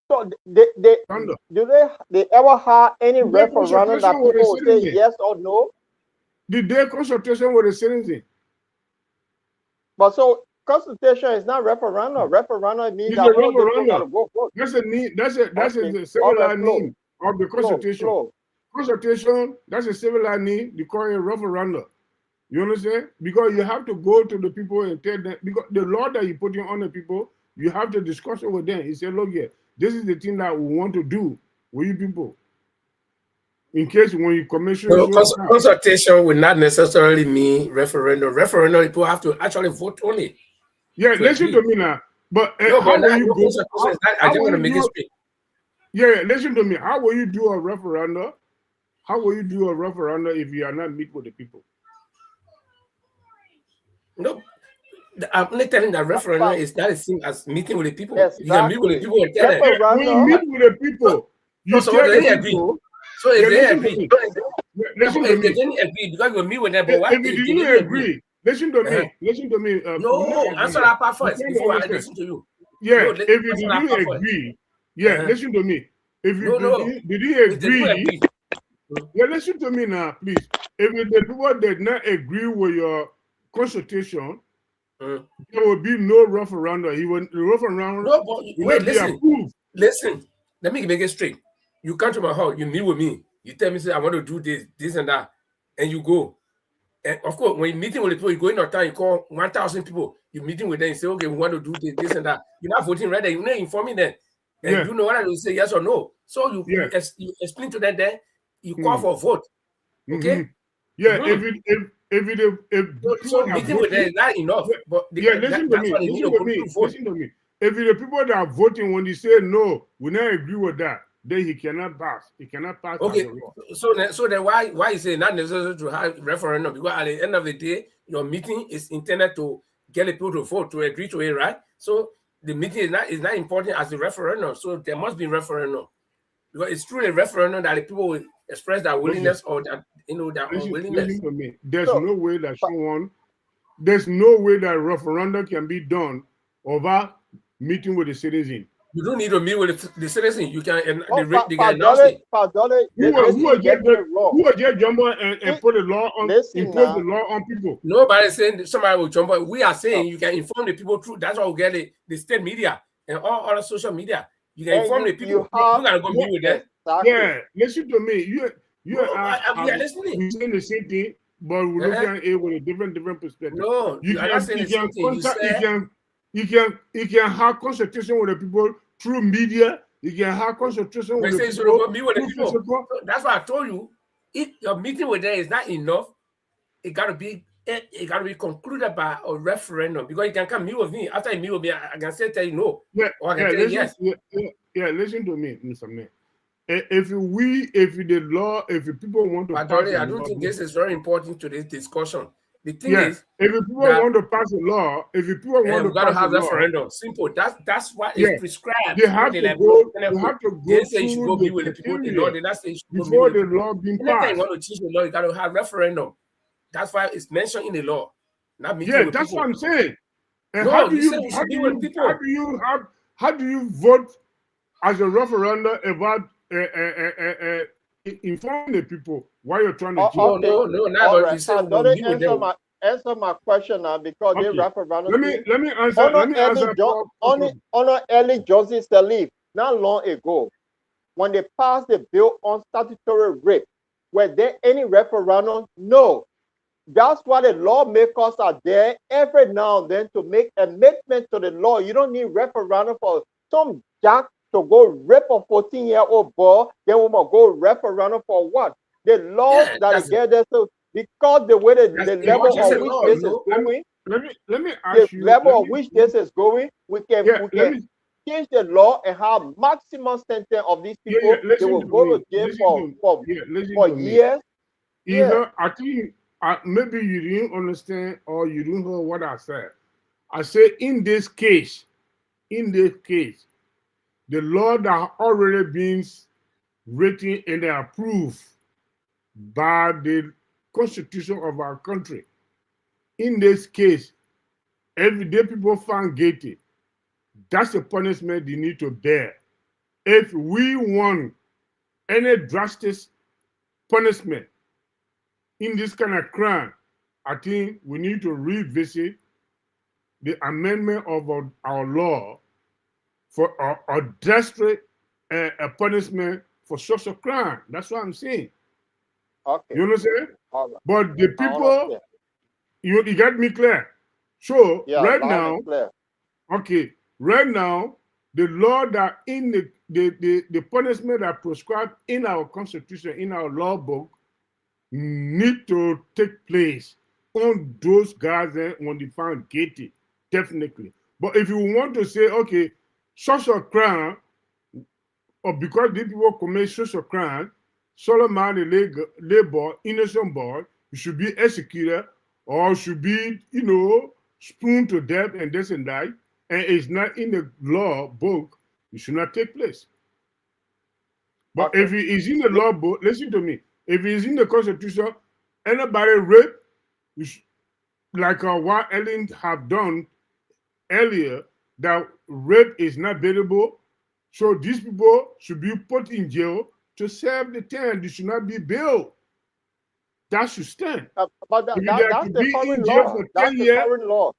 So do they ever have any referendum that people will say yes or no? Did they consultation with the citizen? But so consultation is not referendum. Referendum means that all the people got to go vote. That's a civil need of the consultation. Consultation, that's a civil need. They call it referendum. You understand? Because you have to go to the people and tell them, because the law that you put on the people, you have to discuss it with them. You say, look here, this is the thing that we want to do with you people. In case when you commission... consultation will not necessarily mean referendum. Referendum, people have to actually vote on it. Yeah, listen to me now. But how will you go... I just want to make it straight. Yeah, listen to me. How will you do a referendum? How will you do a referendum if you are not meet with the people? No, I'm only telling that referendum is not the same as meeting with the people. Yes, you can meet with the people and tell them. When you meet with the people, you so tell they the agree. people. So if they agree, listen to me. They didn't agree because you meet with them. But If you didn't agree, listen to me. Listen to me. No, answer that part first before I listen to you. Yeah, if you didn't agree, listen to me. If you didn't agree, yeah, listen to me now, please. If the people did not agree with your consultation, there will be no referendum. The referendum will be approved. Listen, let me make it straight. You come to my house, you meet with me, you tell me, say, I want to do this and that, and you go. And of course, when you're meeting with the people, you go in on time, you call 1,000 people, you're meeting with them, you say, okay, we want to do this and that. You're not voting right there, you're not informing them. And you know what I will say, yes or no. So you explain to them there, you call for a vote. Okay? Yeah, if so meeting with them is not enough. But listen to me. Listen to me. If the people that are voting, when they say no, we not agree with that, then he cannot pass. He cannot pass. Okay. So then why is it not necessary to have referendum? Because at the end of the day, your meeting is intended to get the people to vote, to agree to it, right? So the meeting is not important as the referendum. So there must be referendum. Because it's through a referendum that the people will express their willingness or that their unwillingness. Listen to me. There's no way that referendum can be done over meeting with the citizen. You don't need to meet with the citizen. You can they can announce it. Who will get jumbo and put the law on impose the law on people? Nobody saying somebody will jump. We are saying you can inform the people through. That's why we get the state media and all other social media. You can inform the people. You gotta go meet with them. Yeah, listen to me. We are listening. We're saying the same thing, but we're looking at it with a different perspective. No, you are not saying the same thing. You can have consultation with the people through media. You can have consultation with the people. That's why I told you. If your meeting with them is not enough, it gotta be concluded by a referendum. Because you can come meet with me. After you meet with me, I can say tell you no. Or I can tell you yes. Listen to me, Mr. Mayor. If people want to pass I don't think this is very important to this discussion. The thing is, if people want to pass a law, we gotta have referendum. Simple. That's what is prescribed. They have to go. They say you should go be with the people. The law. They not say before the law being passed. Anytime you want to change the law, you gotta have referendum. That's why it's mentioned in the law. Not meeting that's what I'm saying. And no, how do you vote as a referendum about informing the people why you're trying to No, but you said answer my question now because they referendum. Let me answer. Honor Ellie Johnson Sirleaf not long ago when they passed the bill on statutory rape. Were there any referendum? No. That's why the lawmakers are there every now and then to make amendments to the law. You don't need referendum for some jack to go rape a 14-year-old boy. Then we must go referendum for what? The laws that get there. So because the way the level of which this is going, let me the ask you. level of which this is going, we can change the law and have maximum sentence of these people. They will go to jail for years. I think maybe you didn't understand or you didn't hear what I said. I said in this case, the law that already been written and approved by the Constitution of our country. In this case, everyday people found guilty. That's the punishment they need to bear. If we want any drastic punishment in this kind of crime, I think we need to revisit the amendment of our law for a drastic punishment for social crime. That's what I'm saying. Okay. You understand? All right. But the people, you got me clear. So right now, right now, the law that in the punishment that prescribed in our constitution, in our law book, need to take place on those guys when they found guilty, definitely. But if you want to say, okay, social crime, or because these people commit social crime, Solomon the labor, innocent boy, you should be executed or should be, spoon to death and this and that, and it's not in the law book, it should not take place. But if it is in the law book, listen to me, if it is in the Constitution, anybody rape, like what Ellen have done earlier, that rape is not bailable, so these people should be put in jail to serve the term. They should not be bailed. That should stand. But that's the current law. That's the current law.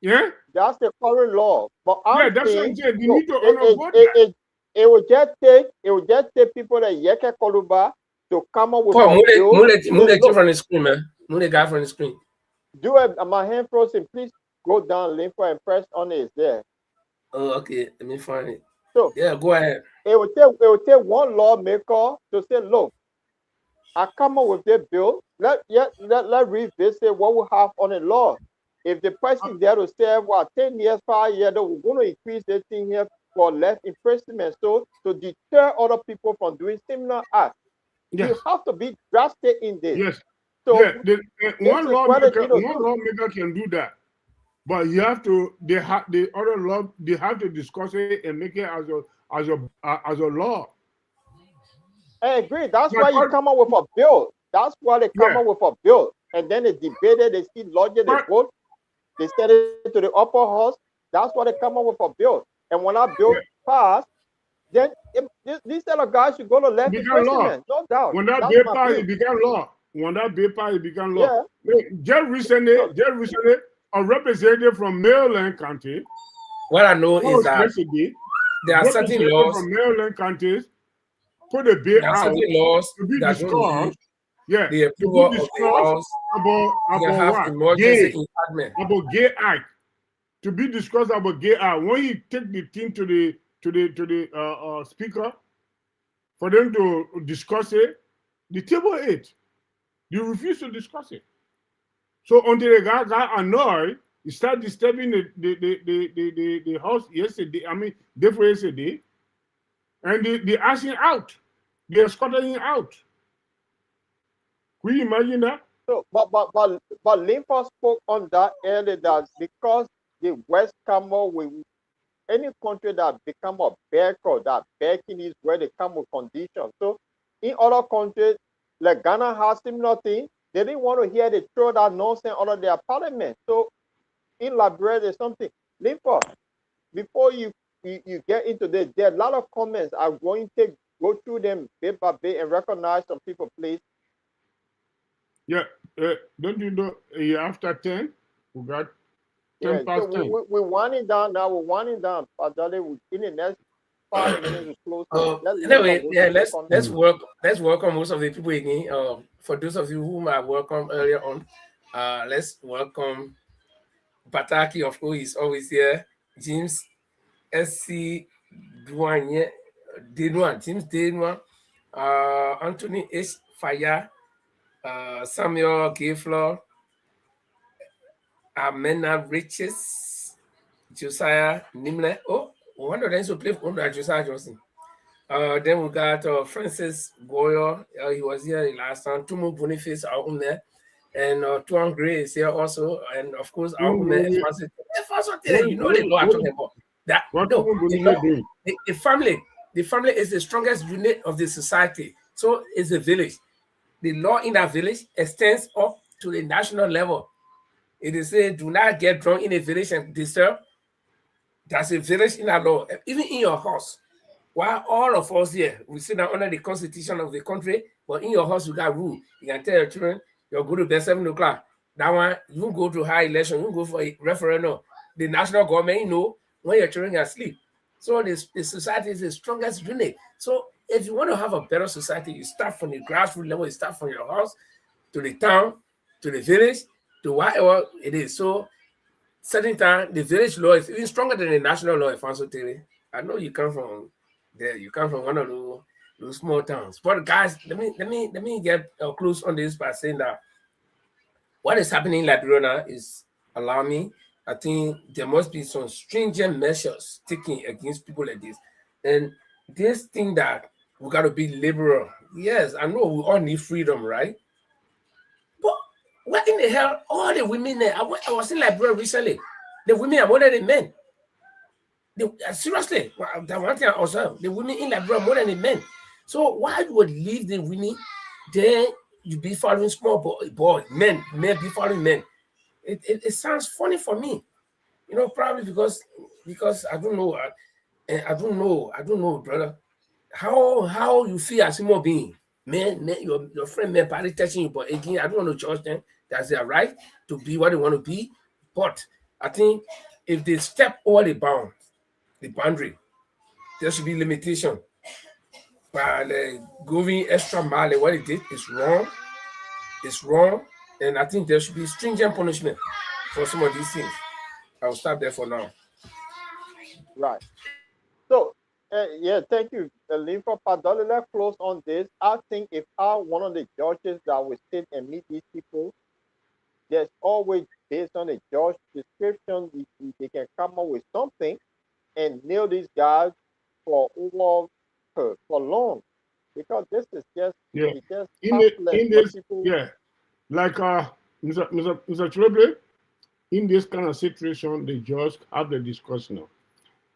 Yeah? That's the current law. But that's what I'm saying. You need to honor both that. It will just take people that Yeke Koluba to come up with a bill. Move the from the screen, man. Move the guy from the screen. Do it. My hand frozen. Please go down, link and press on it. It's there. Oh, okay. Let me find it. So yeah, go ahead. It will take one lawmaker to say, look, I come up with this bill. Let revisit what we have on the law. If the person there to say, 10 years, 5 years, then we're going to increase this thing here for less imprisonment. So to deter other people from doing similar acts, you have to be drastic in this. Yes. So one lawmaker can do that. But you have to. They have to discuss it and make it as a law. I agree. That's why you come up with a bill. That's why they come up with a bill, and then they debate it. They see logic. They vote. They send it to the upper house. That's why they come up with a bill. And when that bill passed, then these set of guys should go to left imprisonment. No doubt. When that bill passed, it became law. Yeah. Just recently. A representative from Maryland County. What I know is that there are certain laws from Maryland counties put a bill out to be discussed. Yeah, the approval of the house about gay act. To be discussed about gay act. When you take the thing to the speaker for them to discuss it, the table 8. They refuse to discuss it. So until the guy got annoyed, he started disturbing the house yesterday. Day for yesterday, and they asked him out. They escorted him out. Can you imagine that? So, but Linfa spoke on that earlier that because the West come up with any country that become a backer, that backing is where they come with conditions. So in other countries, like Ghana has similar thing. They didn't want to hear they throw that nonsense out of their parliament. So in Liberia, there's something. Limpo, before you get into this, there are a lot of comments. I'm going to go through them bit by bit and recognize some people, please. Yeah, don't you know after 10? We got 10 past 10. We're winding down now. We're winding down. In the next 5 minutes, we're close. Let's welcome most of the people again. For those of you whom I welcomed earlier on, let's welcome Pataki, of course, is always here. James SC Douanier, James Denouan, Anthony H. Faya, Samuel Gayflor, Amena Riches, Josiah Nimle. Oh, one of them to play under Josiah Johnson. Then we got Francis Goyo. He was here last time. Tumu Boniface out there. And Tuan Gray is here also. And of course, our Francis. You know the law I'm talking about. That What no, the law doing? the family is the strongest unit of the society. So it's a village. The law in that village extends up to the national level. It is said, do not get drunk in a village and disturb. That's a village in our law. Even in your house, while all of us here, we sit down under the constitution of the country, but in your house, you got rule. You can tell your children, you'll go to bed 7 o'clock. That one, you won't go to high election, you won't go for a referendum. The national government, you know, when your children are asleep. So the society is the strongest unit. So if you want to have a better society, you start from the grassroots level, you start from your house to the town, to the village, to whatever it is. So certain time, the village law is even stronger than the national law, Alfonso Terry. I know you come from there, you come from one of those small towns. But guys, let me get close on this by saying that what is happening in Liberia now is alarming. I think there must be some stringent measures taken against people like this. And this thing that we got to be liberal. Yes, I know we all need freedom, right? But what in the hell? All the women there, I was in Liberia recently. The women are more than the men. Seriously, the one thing I observed, the women in Liberia are more than the men. So why you would leave the women, then you be following small men be following men. It sounds funny for me, you know, probably because I don't know, I don't know, brother, how you feel as a human being. Man, your friend may probably touching you, but again, I don't want to judge them. That's their right to be what they want to be. But I think if they step over the boundary, there should be limitation. But going extra mile, what it did is wrong. It's wrong, and I think there should be stringent punishment for some of these things. I'll stop there for now. Right. So, yeah, thank you, Linford Padoli. Let's close on this. I think if I'm one of the judges that will sit and meet these people, there's always, based on the judge description, they can come up with something and nail these guys for long, because this is just in this people. Yeah, like Mr. Treble, in this kind of situation, the judge have the discussion.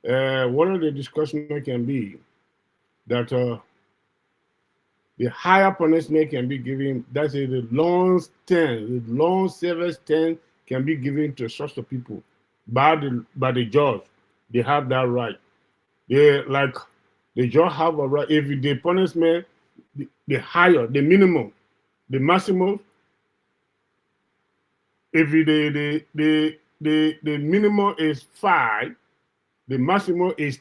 One of the discussion can be that the higher punishment can be given. That's the long service term can be given to such a people by the judge. They have that right. The judge have a right. If the punishment, the higher, the minimum, the maximum, if the minimum is 5, the maximum is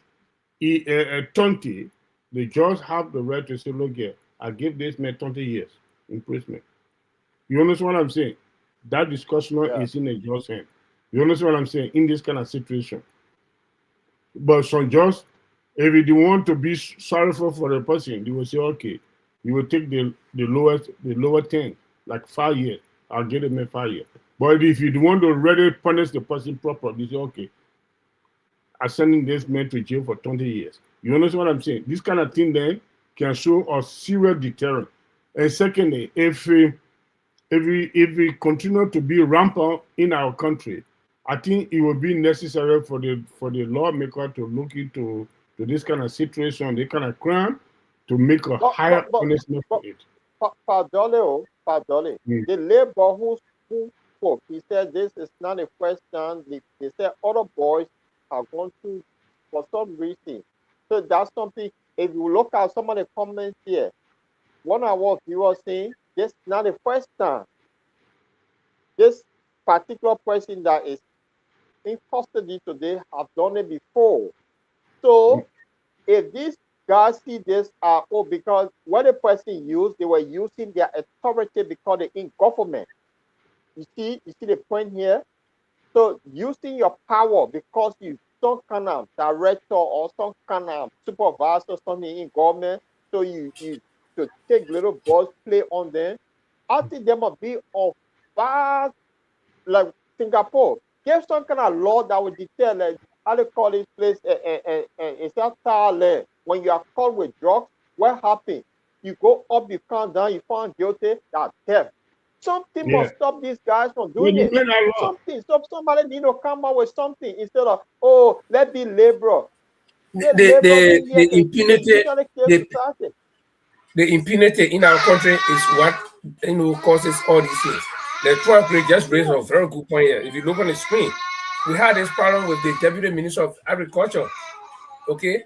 20, the judge have the right to say, look here, I give this man 20 years imprisonment. You understand what I'm saying? That discussion is in the judge's hand. You understand what I'm saying? In this kind of situation. But some judge, if they want to be sorrowful for the person, they will say, okay, you will take the lower thing, like 5 years. I'll give them 5 years. But if you want to really punish the person properly, they say, okay, I'm sending this man to jail for 20 years. You understand what I'm saying? This kind of thing then can show a serious deterrent. And secondly, if we continue to be rampant in our country, I think it will be necessary for the lawmaker to look into this kind of situation, this kind of crime, to make a higher punishment for it. Padoli, the labor who spoke, he said this is not the first time. They said other boys have gone through for some reason. So that's something. If you look at some of the comments here, one of our viewers saying this is not the first time. This particular person that is in custody today have done it before. So if these guys see this, because what the person used, they were using their authority because they're in government. You see the point here? So using your power because you some kind of director or some kind of supervisor, something in government, so you to take little boys, play on them. I think there must be a vast, like Singapore gave some kind of law that would deter, like, how they call this place, it's that Thailand. When you are caught with drugs, what happens? You go up, you come down, you found guilty, that's death. Something must stop these guys from doing it. Something. So somebody need to come up with something instead of, oh, let be labor. The impunity in our country is what causes all these things. The Trump just raised a very good point here. If you look on the screen, we had this problem with the Deputy Minister of Agriculture. Okay,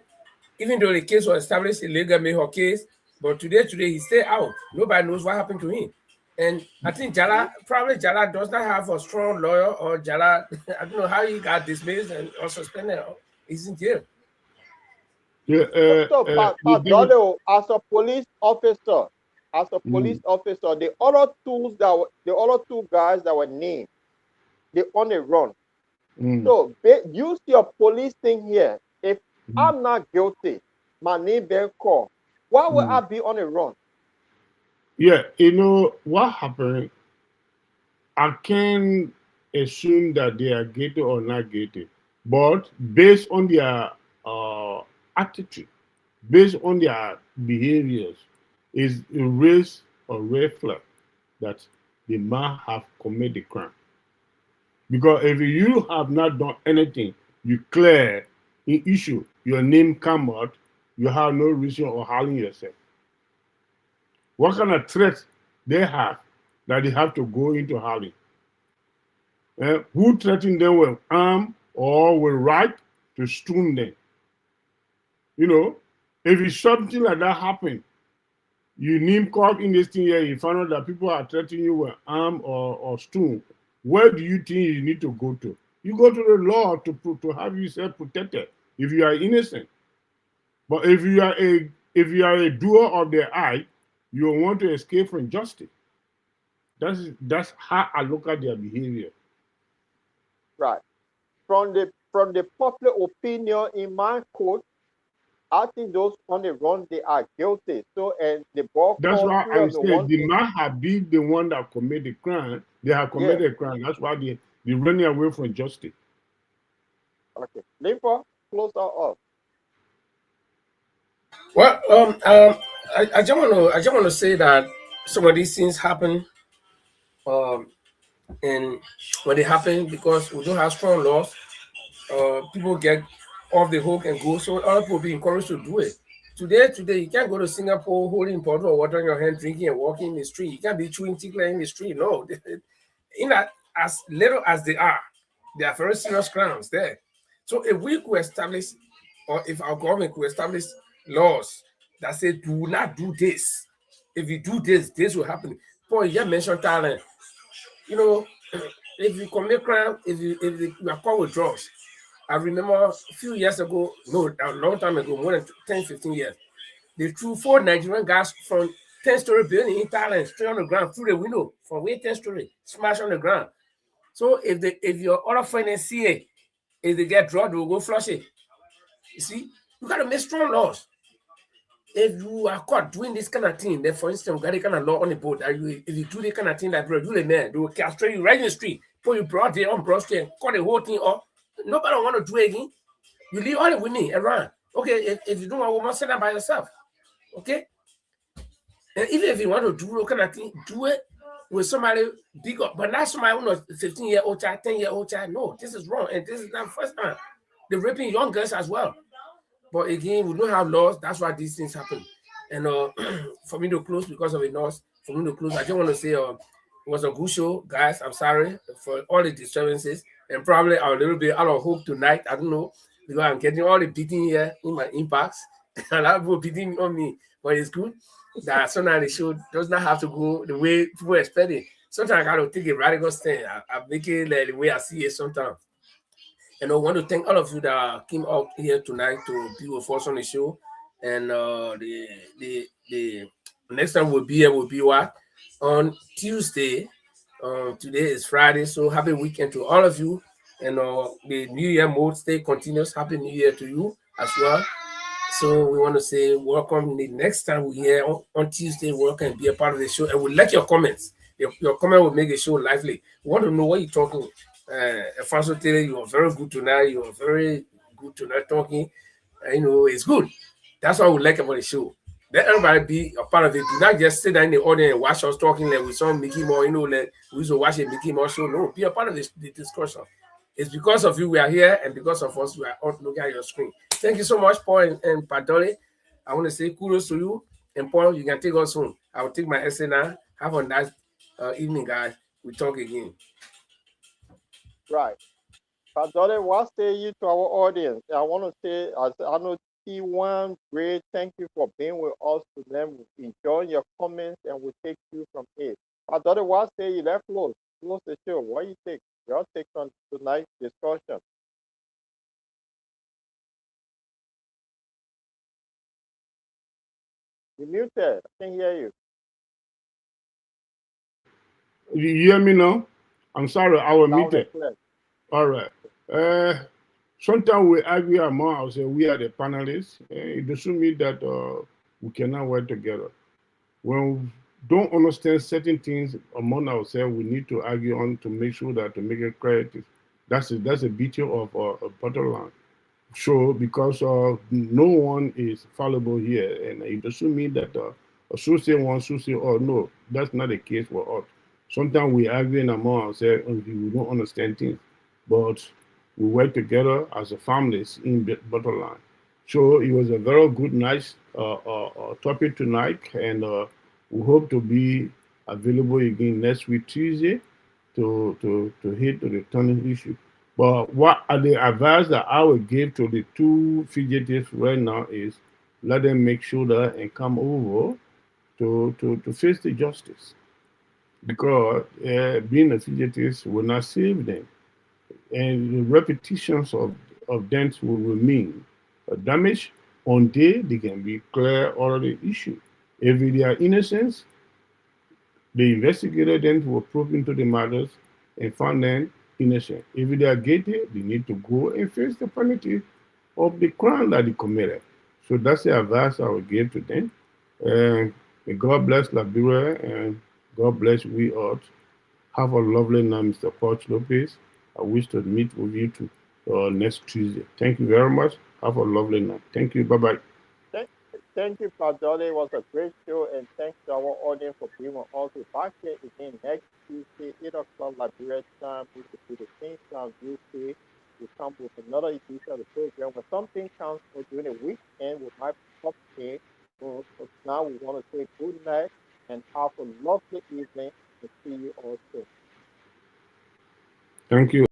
even though the case was established, illegal Mayhaw case, but today he stay out. Nobody knows what happened to him. And I think Jala does not have a strong lawyer, or Jala, I don't know how he got dismissed or suspended. He's in jail. Yeah, as a police officer, the other two guys that were named, they on the run. So use your police thing here. If I'm not guilty, my name been called, why would I be on the run? Yeah, what happened, I can assume that they are guilty or not guilty, but based on their attitude, based on their behaviors, is a raise or red flag that they might have committed the crime. Because if you have not done anything, you clear an issue, your name come out, you have no reason of harming yourself. What kind of threat they have that they have to go into hiding? Who threatened them with arm or with right to stone them? If it's something like that happen, you name caught in this thing here, you find out that people are threatening you with arm or stone. Where do you think you need to go to? You go to the law to have yourself protected if you are innocent. But if you are a doer of the act, you want to escape from justice. That's how I look at their behavior. Right. From the popular opinion in my court, I think those on the run, they are guilty. So, and the ball. That's why I said they might have been the one that committed the crime. They have committed a crime. That's why they're running away from justice. Okay. Limpa, close out off. Well, I just want to say that some of these things happen, and when they happen, because we don't have strong laws, people get off the hook and go. So other people be encouraged to do it. Today, you can't go to Singapore holding a bottle of water in your hand, drinking and walking in the street. You can't be chewing tickler in the street. No, in that, as little as they are very serious crimes there. So if we could establish, or if our government could establish laws that say do not do this. If you do this, this will happen. Paul, you just mentioned Thailand. If you commit crime, if you are caught with drugs. I remember a few years ago, a long time ago, more than 10, 15 years, they threw 4 Nigerian guys from 10-story building in Thailand straight on the ground through the window from 10-story, smash on the ground. So if your other friend is CA, if they get drugged, they will go flush it. You see, you got to make strong laws. If you are caught doing this kind of thing, then for instance, we got a kind of law on the boat that if you do this kind of thing, like bro, you the man, they will castrate you right in the street, put you broad there on Broad Street and cut the whole thing off. Nobody want to do it again. You leave all the women around. Okay, if you don't want a woman, sit down by yourself. Okay? And even if you want to do that kind of thing, do it with somebody bigger, but not somebody who knows 15-year-old child, 10-year-old child. No, this is wrong. And this is not the first time. They're raping young girls as well. But again, we don't have laws. That's why these things happen. And for me to close, because of the laws, I just want to say it was a good show, guys. I'm sorry for all the disturbances. And probably I'm a little bit out of hope tonight. I don't know, because I'm getting all the beating here in my inbox. A lot of people beating on me. But it's good that sometimes the show does not have to go the way people expect it. Sometimes I got to take a radical stand. I make it like the way I see it sometimes. And I want to thank all of you that came out here tonight to be with us on the show. And the next time we'll be here will be what? On Tuesday. Today is Friday, so happy weekend to all of you. And the New Year mode stay continuous. Happy New Year to you as well. So we want to say welcome. The next time we're here on Tuesday, welcome and be a part of the show. And we'll like your comments. Your comment will make the show lively. We want to know what you're talking Fasotere, you are very good tonight. You are very good tonight talking. It's good. That's what we like about the show. Let everybody be a part of it. Do not just sit down in the audience and watch us talking like we saw Mickey Mouse, like we used to watch a Mickey Mouse show. No, be a part of the discussion. It's because of you we are here, and because of us we are all looking at your screen. Thank you so much, Paul and Padole. I want to say kudos to you. And Paul, you can take us home. I will take my essay now. Have a nice evening, guys. We talk again. Right. Padole, what say you to our audience? I want to say, I know T1, great. Thank you for being with us today. We enjoy your comments and we take you from it. Padole, what say you? Let's close the show. What do you think? Your take on tonight's discussion. You muted. I can't hear you. You hear me now? I'm sorry, I was Loud and muted. clear. All right. Sometimes we argue among ourselves. We are the panelists. It doesn't mean that we cannot work together. When we don't understand certain things among ourselves, we need to argue on to make sure that to make it creative. That's a beauty of a Bottomline. So because no one is fallible here, and it doesn't mean that so say one, so say oh no, that's not the case for us. Sometimes we argue among ourselves and we don't understand things, but we work together as a families in the Bottomline. So it was a very good, nice topic tonight, and we hope to be available again next week Tuesday to hit the returning issue. But what are the advice that I would give to the two fugitives right now is let them make sure that and come over to face the justice because being a fugitive will not save them, and the repetitions of them will remain damage until they can be clear all the issue. If they are innocent, the investigator then will probe into the matters and find them innocent. If they are guilty, they need to go and face the penalty of the crime that they committed. So that's the advice I would give to them. May God bless Liberia and God bless we all. Have a lovely night, Mr. Porch Lopez. I wish to meet with you too, next Tuesday. Thank you very much. Have a lovely night. Thank you. Bye bye. Thank you, Padole. It was a great show, and thanks to our audience for being with us. We're back here again next Tuesday, 8 o'clock Liberia time, which will be the same time UK. We come with another edition of the program. When something comes for during the weekend, we might pop in. So now we want to say good night and have a lovely evening and see you all soon. Thank you.